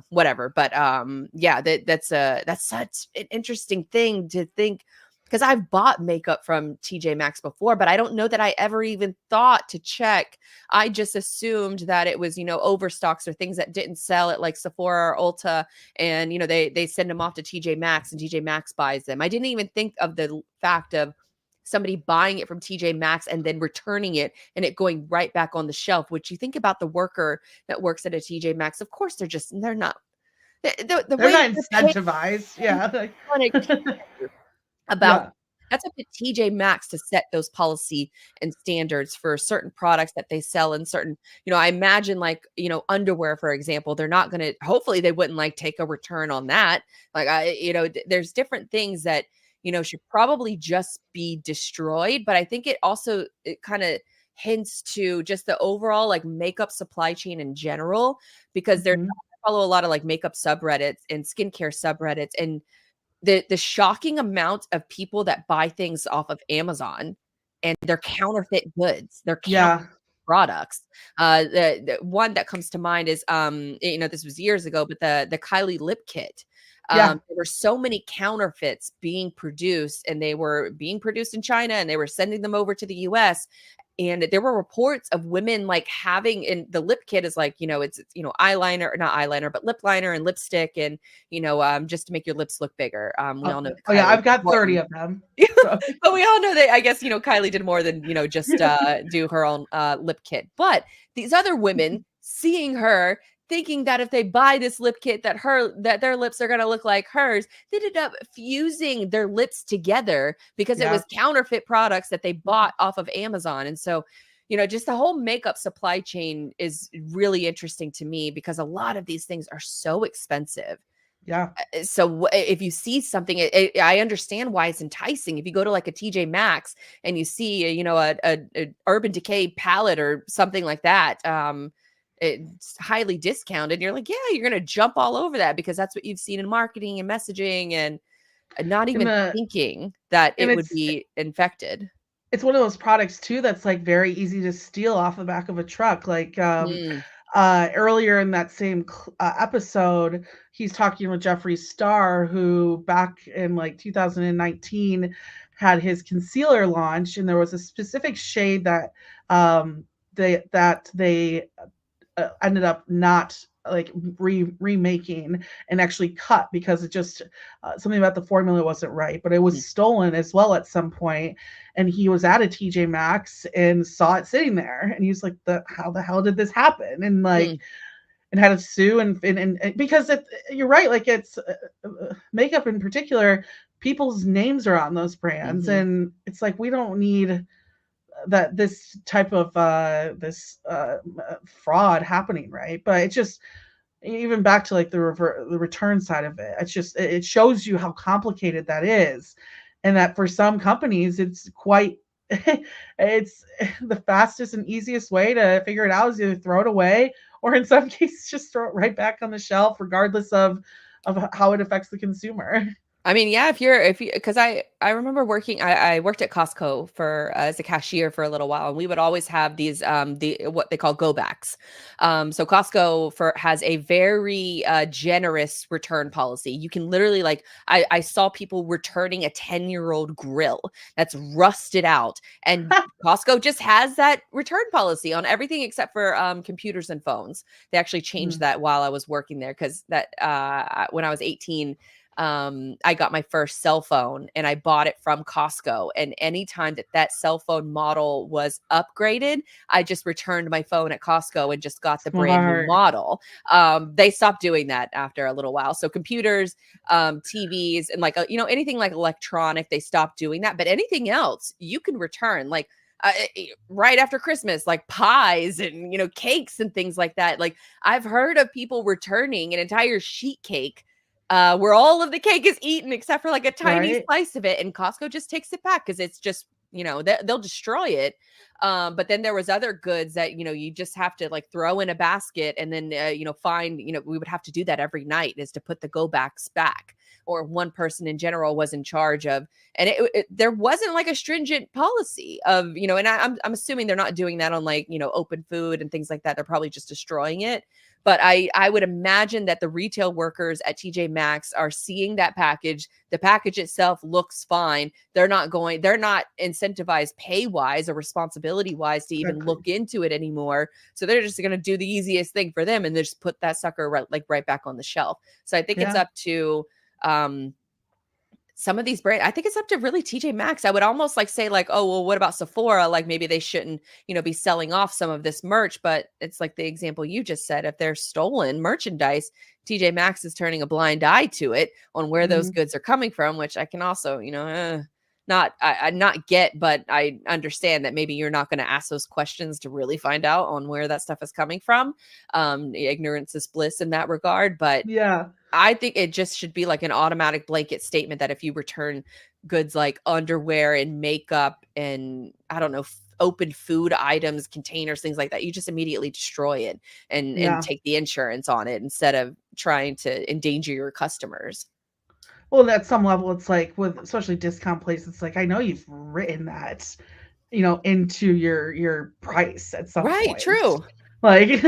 Whatever. But yeah, that's such an interesting thing to think, because I've bought makeup from TJ Maxx before, but I don't know that I ever even thought to check. I just assumed that it was, overstocks or things that didn't sell at like Sephora or Ulta, and they send them off to TJ Maxx and TJ Maxx buys them. I didn't even think of the fact of somebody buying it from TJ Maxx and then returning it and it going right back on the shelf. Which you think about the worker that works at a TJ Maxx, of course they're not they're not incentivized. Yeah. About that's up to TJ Maxx to set those policy and standards for certain products that they sell in certain, I imagine like, underwear, for example, they're not going to, hopefully they wouldn't like take a return on that. Like, there's different things that, should probably just be destroyed. But I think it kind of hints to just the overall like makeup supply chain in general, because I follow a lot of like makeup subreddits and skincare subreddits, and the shocking amount of people that buy things off of Amazon and they're counterfeit goods, they're counterfeit products. The one that comes to mind is, this was years ago, but the Kylie lip kit. There were so many counterfeits being produced, and they were being produced in China, and they were sending them over to the US. And there were reports of women like having, and the lip kit is like, it's eyeliner, not eyeliner, but lip liner and lipstick, and just to make your lips look bigger. We all know. I've got 30 of them. So. But we all know that, I guess, Kylie did more than, just do her own lip kit. But these other women seeing her, thinking that if they buy this lip kit that their lips are going to look like hers, they ended up fusing their lips together because it was counterfeit products that they bought off of Amazon. And so, just the whole makeup supply chain is really interesting to me, because a lot of these things are so expensive. Yeah. So if you see something, I understand why it's enticing. If you go to like a TJ Maxx and you see, a Urban Decay palette or something like that, it's highly discounted. You're like, yeah, you're going to jump all over that because that's what you've seen in marketing and messaging, and not even thinking that it would be infected. It's one of those products too that's like very easy to steal off the back of a truck. Like earlier in that same episode, he's talking with Jeffree Star, who back in like 2019 had his concealer launch, and there was a specific shade that they ended up not like remaking and actually cut because it just something about the formula wasn't right, but it was stolen as well at some point. And he was at a TJ Maxx and saw it sitting there, and he's like, how the hell did this happen? And like and had to sue and because you're right, like it's makeup in particular, people's names are on those brands, and it's like we don't need that this type of fraud happening, right? But it's just, even back to like the return side of it, it's just, it shows you how complicated that is, and that for some companies it's quite it's the fastest and easiest way to figure it out is either throw it away, or in some cases just throw it right back on the shelf, regardless of how it affects the consumer. I mean, yeah, if you, because I remember working, I worked at Costco as a cashier for a little while, and we would always have these, what they call go backs. So Costco has a very generous return policy. You can literally I saw people returning a 10-year-old grill that's rusted out, and Costco just has that return policy on everything except for computers and phones. They actually changed that while I was working there, because that when I was 18, I got my first cell phone, and I bought it from Costco. And anytime that cell phone model was upgraded, I just returned my phone at Costco and just got the brand new model. They stopped doing that after a little while. So computers, TVs, and anything like electronic, they stopped doing that. But anything else you can return, right after Christmas, like pies and, cakes and things like that. Like, I've heard of people returning an entire sheet cake where all of the cake is eaten except for like a tiny slice of it, and Costco just takes it back because it's just, they'll destroy it. But then there was other goods that, you just have to throw in a basket, and then, find, we would have to do that every night, is to put the go backs back. or one person in general was in charge of. And there wasn't like a stringent policy of, you know, and I'm assuming they're not doing that on like, you know, open food and things like that. They're probably just destroying it. But I would imagine that the retail workers at TJ Maxx are seeing that package. The package itself looks fine. They're not incentivized pay wise or responsibility wise to even look into it anymore. So they're just going to do the easiest thing for them and just put that sucker right back on the shelf. So I think it's up to some of these brands. I think it's up to really TJ Maxx. I would almost like say like, oh, well, what about Sephora? Like maybe they shouldn't, you know, be selling off some of this merch, but it's like the example you just said, if they're stolen merchandise, TJ Maxx is turning a blind eye to it on where those goods are coming from, which I can also, you know, not get, but I understand that maybe you're not going to ask those questions to really find out on where that stuff is coming from. Ignorance is bliss in that regard, but I think it just should be like an automatic blanket statement that if you return goods like underwear and makeup and I don't know, open food items, containers, things like that, you just immediately destroy it and take the insurance on it instead of trying to endanger your customers. Well, at some level, it's like with especially discount places, it's like I know you've written that, you know, into your price at some point. Right, true. Like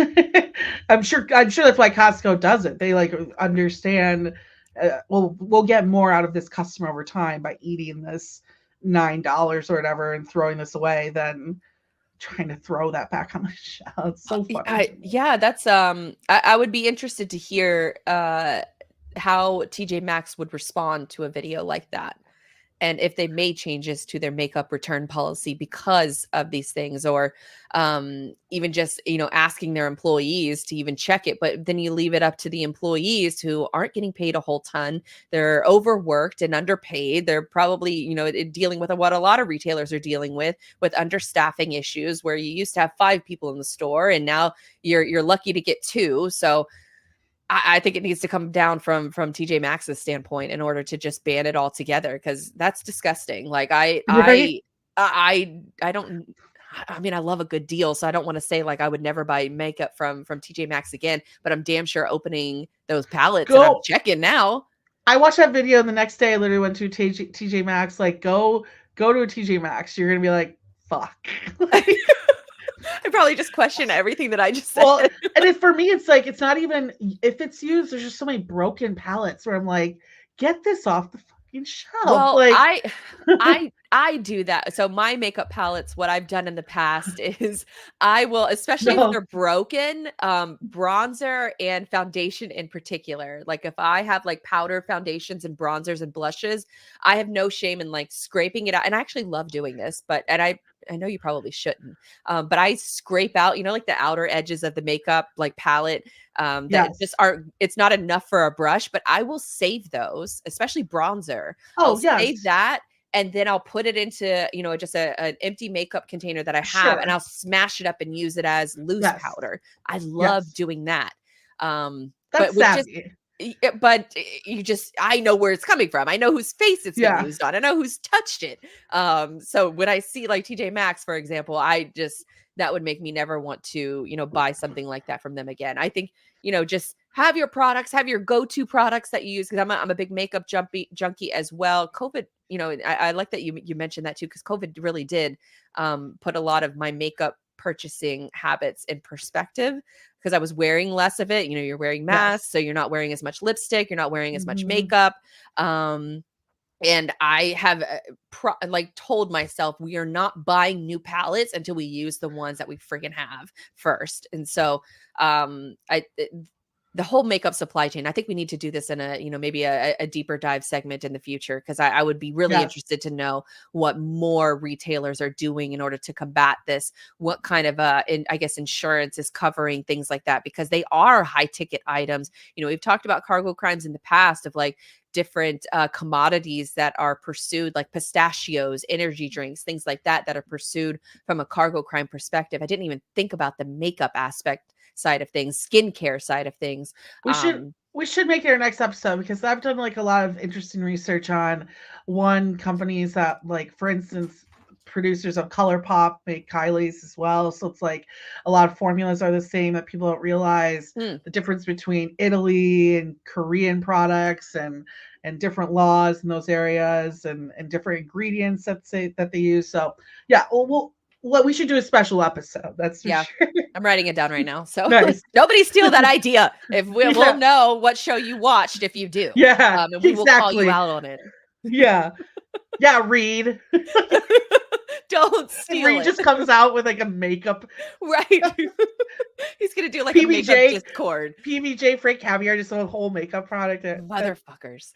I'm sure that's why Costco does it. They like understand. We'll get more out of this customer over time by eating this $9 or whatever and throwing this away than trying to throw that back on the shelf. It's so funny. That's I would be interested to hear how TJ Maxx would respond to a video like that. And if they made changes to their makeup return policy because of these things, or even just, you know, asking their employees to even check it. But then you leave it up to the employees who aren't getting paid a whole ton. They're overworked and underpaid. They're probably, you know, dealing with what a lot of retailers are dealing with understaffing issues, where you used to have 5 people in the store and now you're lucky to get 2. So I think it needs to come down from TJ Maxx's standpoint in order to just ban it all together, because that's disgusting. Like I don't. I mean, I love a good deal, so I don't want to say like I would never buy makeup from TJ Maxx again. But I'm damn sure opening those palettes and I'm checking now. I watched that video and the next day I literally went to TJ Maxx. Like go to a TJ Maxx. You're gonna be like, fuck. I probably just question everything that I just said. Well, and for me, it's like, it's not even, if it's used, there's just so many broken pallets where I'm like, get this off the fucking shelf. Well, like, I do that. So my makeup palettes, what I've done in the past is I will, especially if they're broken, bronzer and foundation in particular. Like if I have like powder foundations and bronzers and blushes, I have no shame in like scraping it out. And I actually love doing this, and I know you probably shouldn't, but I scrape out, you know, like the outer edges of the makeup, like palette, that just aren't, it's not enough for a brush, but I will save those, especially bronzer. I'll save that. And then I'll put it into, you know, just an empty makeup container that I have, and I'll smash it up and use it as loose powder. I love doing that. That's savvy. But I know where it's coming from. I know whose face it's been used on. I know who's touched it. So when I see like TJ Maxx, for example, that would make me never want to, you know, buy something like that from them again. I think, you know, just have your products, have your go-to products that you use. Cause I'm a big makeup junkie as well. COVID, you know, I like that you mentioned that too, because COVID really did put a lot of my makeup purchasing habits in perspective, because I was wearing less of it. You know, you're wearing masks, so you're not wearing as much lipstick, you're not wearing as much makeup. And I have told myself, we are not buying new palettes until we use the ones that we freaking have first. And so the whole makeup supply chain, I think we need to do this in a, you know, maybe a deeper dive segment in the future, because I would be really interested to know what more retailers are doing in order to combat this. What kind of I guess insurance is covering things like that, because they are high ticket items. You know, we've talked about cargo crimes in the past of like different commodities that are pursued, like pistachios, energy drinks, things like that are pursued from a cargo crime perspective. I didn't even think about the makeup aspect side of things, skincare side of things. We should make it our next episode, because I've done like a lot of interesting research on companies that, like, for instance, producers of ColourPop make Kylie's as well. So it's like a lot of formulas are the same that people don't realize the difference between Italy and Korean products and and different laws in those areas, and different ingredients that they use. So yeah, we should do a special episode. That's for sure. I'm writing it down right now. So Nice. nobody steal that idea. If we'll know what show you watched if you do. Yeah, and we will call you out on it. Yeah. Reed. Don't steal Reed it. just comes out with like a makeup. Right. He's gonna do like a makeup Discord. PBJ FreightCaviar, just a whole makeup product. Motherfuckers.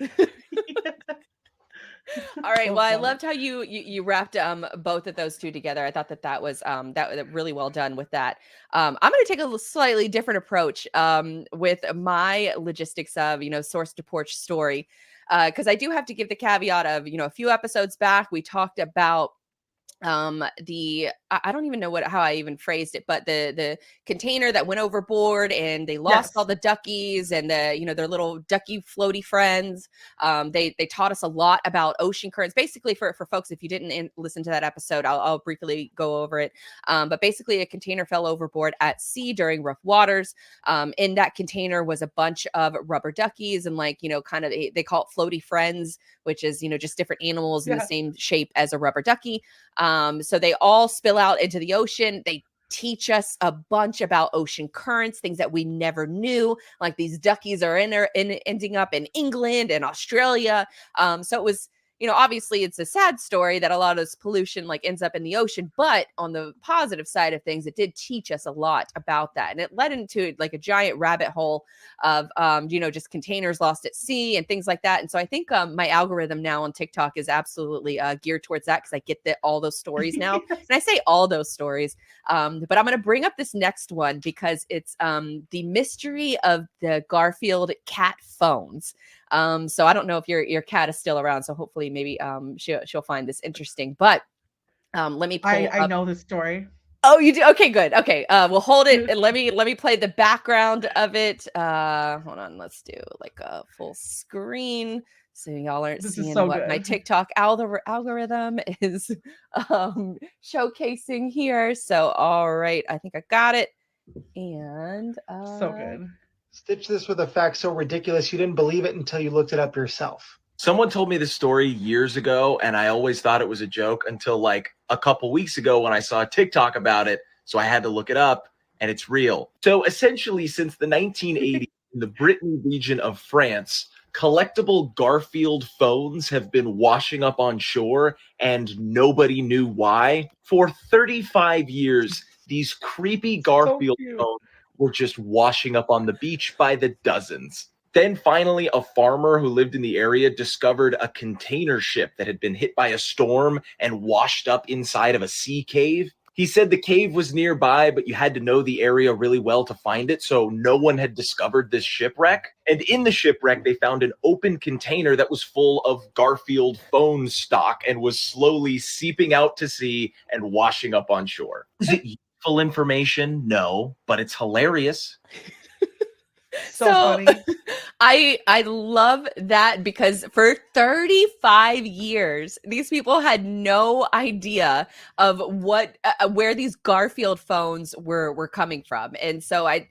All right. Well, I loved how you wrapped both of those two together. I thought that was that really well done with that. I'm going to take a slightly different approach with my logistics of source to porch story, because I do have to give the caveat of a few episodes back we talked about I don't even know how I even phrased it, but the container that went overboard and they lost all the duckies and their little ducky floaty friends. They taught us a lot about ocean currents. Basically, for folks, if you didn't listen to that episode, I'll briefly go over it. But basically, a container fell overboard at sea during rough waters. In that container was a bunch of rubber duckies and kind of they call it floaty friends, which is just different animals in the same shape as a rubber ducky. So they all spill out into the ocean. They teach us a bunch about ocean currents, things that we never knew, like these duckies are ending up in England and Australia. So it was, obviously it's a sad story that a lot of this pollution ends up in the ocean, but on the positive side of things, it did teach us a lot about that. And it led into a giant rabbit hole of, just containers lost at sea and things like that. And so I think my algorithm now on TikTok is absolutely geared towards that, because I get all those stories now. And I say all those stories, but I'm going to bring up this next one because it's the mystery of the Garfield cat phones. So I don't know if your cat is still around. So hopefully maybe she'll find this interesting. But let me pull I know this story. Oh, you do? Okay, good. Okay. We'll hold it and let me play the background of it. Hold on, let's do a full screen so y'all aren't seeing what my TikTok algorithm is showcasing here. So all right, I think I got it. And so good. Stitch this with a fact so ridiculous you didn't believe it until you looked it up yourself. Someone told me this story years ago, and I always thought it was a joke until a couple weeks ago when I saw a TikTok about it. So I had to look it up, and it's real. So essentially, since the 1980s in the Brittany region of France, collectible Garfield phones have been washing up on shore, and nobody knew why. For 35 years, these creepy Garfield phones were just washing up on the beach by the dozens. Then finally, a farmer who lived in the area discovered a container ship that had been hit by a storm and washed up inside of a sea cave. He said the cave was nearby, but you had to know the area really well to find it, so no one had discovered this shipwreck. And in the shipwreck, they found an open container that was full of Garfield phone stock and was slowly seeping out to sea and washing up on shore. Is it useful information? No, but it's hilarious. So funny. I love that, because for 35 years, these people had no idea of what where these Garfield phones were coming from. And so I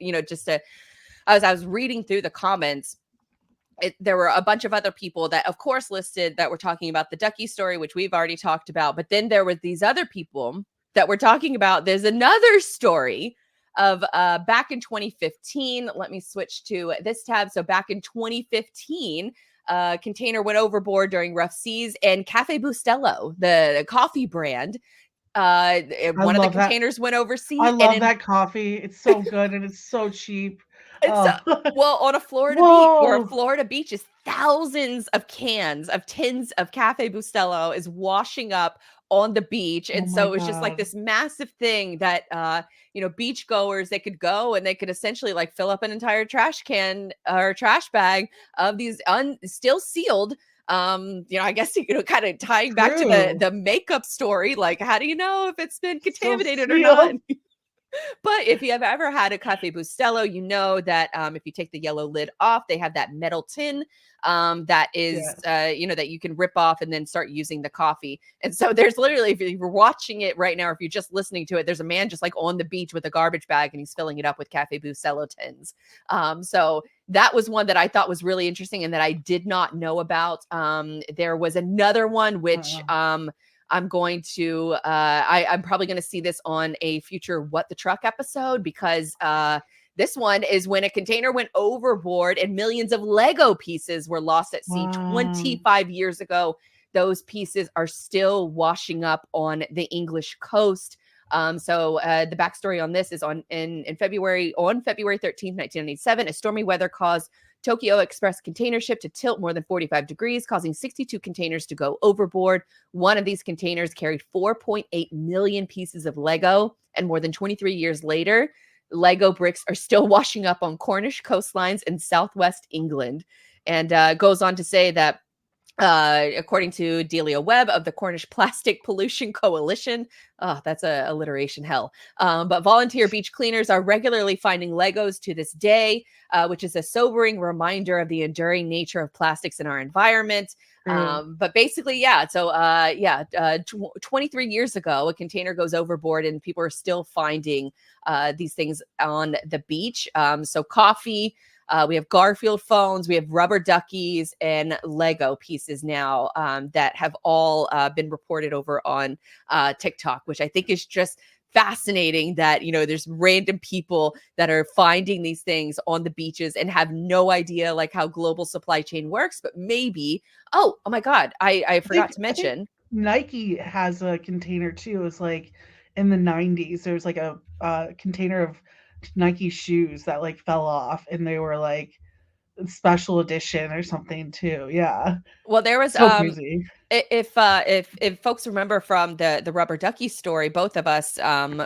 was reading through the comments. There were a bunch of other people that, of course, listed that were talking about the ducky story, which we've already talked about. But then there were these other people that were talking about, there's another story of back in 2015. Let me switch to this tab. So back in 2015, container went overboard during rough seas, and Cafe Bustelo, the coffee brand, one of the containers went overseas. I love that coffee. It's so good and it's so cheap. Well, on a Florida beach, or a Florida beach, is thousands of tins of Cafe Bustelo is washing up on the beach. And so it was just this massive thing that beach goers, they could go and they could essentially fill up an entire trash can or trash bag of these still sealed. I guess kind of tying back to the makeup story, how do you know if it's been contaminated or not? But if you have ever had a Cafe Bustelo, you know that if you take the yellow lid off, they have that metal tin that is, that you can rip off and then start using the coffee. And so there's literally, if you're watching it right now, or if you're just listening to it, there's a man just like on the beach with a garbage bag and he's filling it up with Cafe Bustelo tins. So that was one that I thought was really interesting and that I did not know about. There was another one which I'm going to I'm probably going to see this on a future What the Truck episode, because this one is when a container went overboard and millions of Lego pieces were lost at sea 25 years ago. Those pieces are still washing up on the English coast. So the backstory on this is on February 13th, 1997, a stormy weather caused Tokyo Express container ship to tilt more than 45 degrees, causing 62 containers to go overboard. One of these containers carried 4.8 million pieces of Lego, and more than 23 years later, Lego bricks are still washing up on Cornish coastlines in southwest England. And goes on to say that according to Delia Webb of the Cornish Plastic Pollution Coalition, that's a alliteration hell. But volunteer beach cleaners are regularly finding Legos to this day, which is a sobering reminder of the enduring nature of plastics in our environment. But basically, 23 years ago, a container goes overboard and people are still finding these things on the beach. So coffee, we have Garfield phones, we have rubber duckies and Lego pieces now that have all been reported over on TikTok, which I think is just fascinating that, there's random people that are finding these things on the beaches and have no idea like how global supply chain works. But maybe, oh my God, I forgot to mention. Nike has a container too. It's like in the 90s, there's like a container of Nike shoes that like fell off and they were like special edition or something too. Yeah. Well, there was so crazy. If folks remember from the rubber ducky story, both of us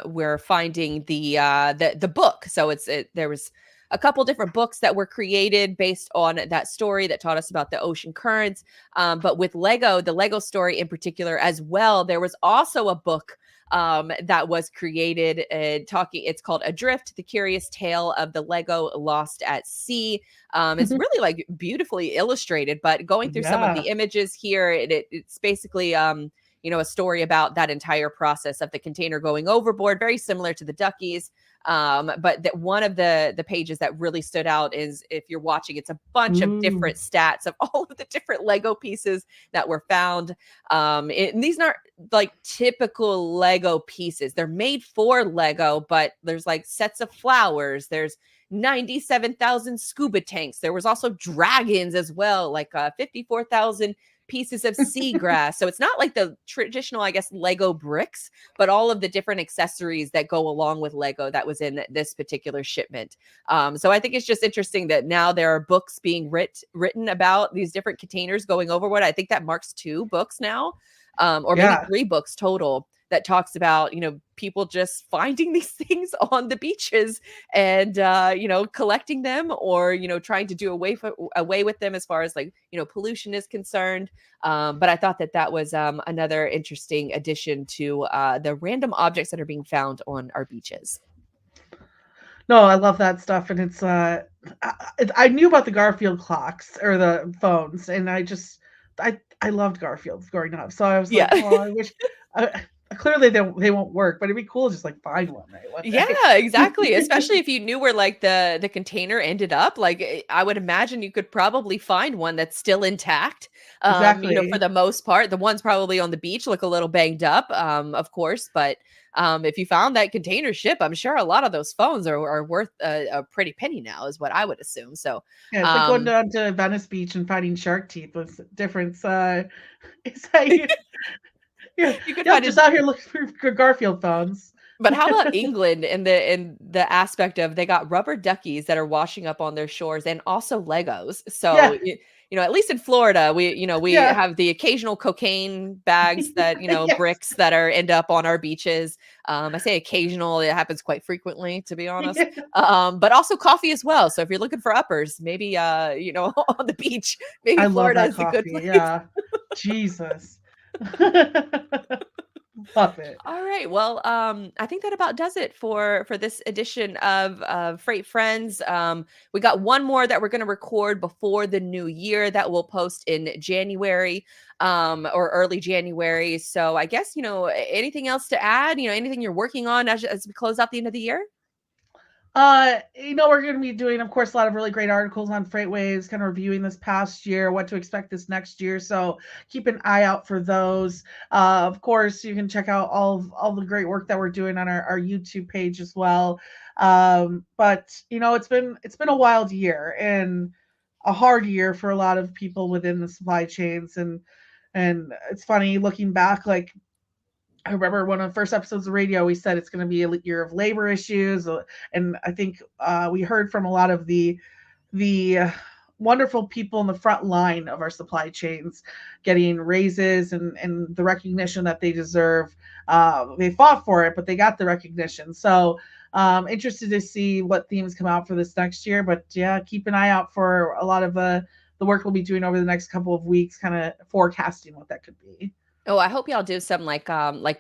were finding the book. So there was a couple different books that were created based on that story that taught us about the ocean currents. But with Lego, the Lego story in particular as well, there was also a book that was created it's called Adrift, The Curious Tale of the Lego Lost at Sea. It's really like beautifully illustrated, but going through some of the images here, it's basically a story about that entire process of the container going overboard, very similar to the duckies. But that one of the pages that really stood out is, if you're watching, it's a bunch of different stats of all of the different Lego pieces that were found. And these aren't like typical Lego pieces. They're made for Lego, but there's like sets of flowers. There's 97,000 scuba tanks. There was also dragons as well, like 54,000 pieces of seagrass. So it's not like the traditional, I guess, Lego bricks, but all of the different accessories that go along with Lego that was in this particular shipment. So I think it's just interesting that now there are books being written about these different containers going overboard. I think that marks 2 books now, or maybe 3 books total, that talks about, people just finding these things on the beaches and, collecting them or, trying to do away with them as far as like, pollution is concerned. But I thought that was another interesting addition to the random objects that are being found on our beaches. No, I love that stuff. And it's, I knew about the Garfield clocks or the phones, and I loved Garfield growing up. So I was like, oh, I wish, clearly they won't work, but it'd be cool to just like find one. Right? Yeah, exactly. Especially if you knew where like the container ended up. Like I would imagine you could probably find one that's still intact. Exactly. For the most part, the ones probably on the beach look a little banged up, of course. But if you found that container ship, I'm sure a lot of those phones are worth a pretty penny now, is what I would assume. So yeah, it's like going down to Venice Beach and finding shark teeth with difference. It's like you could find just out here looking for Garfield phones. But how about England and the aspect of they got rubber duckies that are washing up on their shores and also Legos. So at least in Florida, we have the occasional cocaine bags that bricks that end up on our beaches. I say occasional; it happens quite frequently, to be honest. But also coffee as well. So if you're looking for uppers, maybe on the beach, maybe Florida is a good place. Yeah, Jesus. Love it. All right. Well, I think that about does it for this edition of Freight Friends. We got one more that we're going to record before the new year that we'll post in January, or early January. So I guess, anything else to add? Anything you're working on as we close out the end of the year? We're going to be doing, of course, a lot of really great articles on Freightwaves, kind of reviewing this past year, what to expect this next year. So keep an eye out for those. Of course, you can check out all the great work that we're doing on our YouTube page as well. But it's been a wild year and a hard year for a lot of people within the supply chains, and it's funny looking back, like, I remember one of the first episodes of radio, we said it's going to be a year of labor issues. And I think we heard from a lot of the wonderful people in the front line of our supply chains getting raises and the recognition that they deserve. They fought for it, but they got the recognition. So interested to see what themes come out for this next year. But yeah, keep an eye out for a lot of the work we'll be doing over the next couple of weeks, kind of forecasting what that could be. Oh, I hope y'all do some like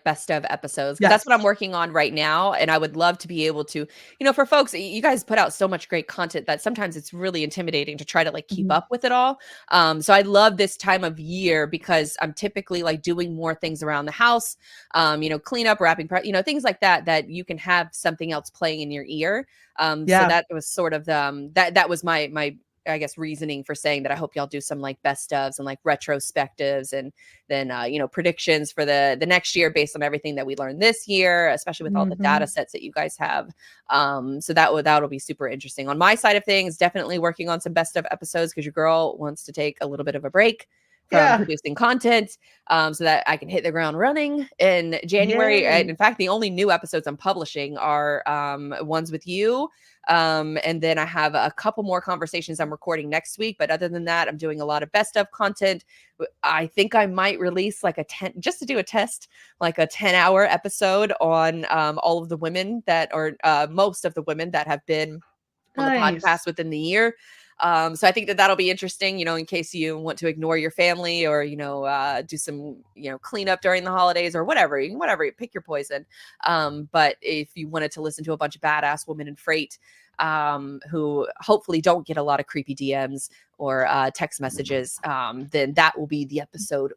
best of episodes. Yes. That's what I'm working on right now. And I would love to be able to, for folks, you guys put out so much great content that sometimes it's really intimidating to try to like keep up with it all. So I love this time of year because I'm typically like doing more things around the house, cleanup, wrapping, things like that you can have something else playing in your ear. So that was sort of that was my I guess reasoning for saying that I hope y'all do some like best ofs and like retrospectives and then predictions for the next year based on everything that we learned this year, especially with all the data sets that you guys have. So that'll be super interesting. On my side of things, definitely working on some best of episodes because your girl wants to take a little bit of a break from producing content, so that I can hit the ground running in January. And in fact, the only new episodes I'm publishing are ones with you. And then I have a couple more conversations I'm recording next week. But other than that, I'm doing a lot of best of content. I think I might release like just to do a test, like a 10-hour episode on all of the women that are most of the women that have been on the podcast within the year. So I think that'll be interesting, in case you want to ignore your family or, do some, cleanup during the holidays or whatever, pick your poison. But if you wanted to listen to a bunch of badass women in freight, who hopefully don't get a lot of creepy DMs or text messages, then that will be the episode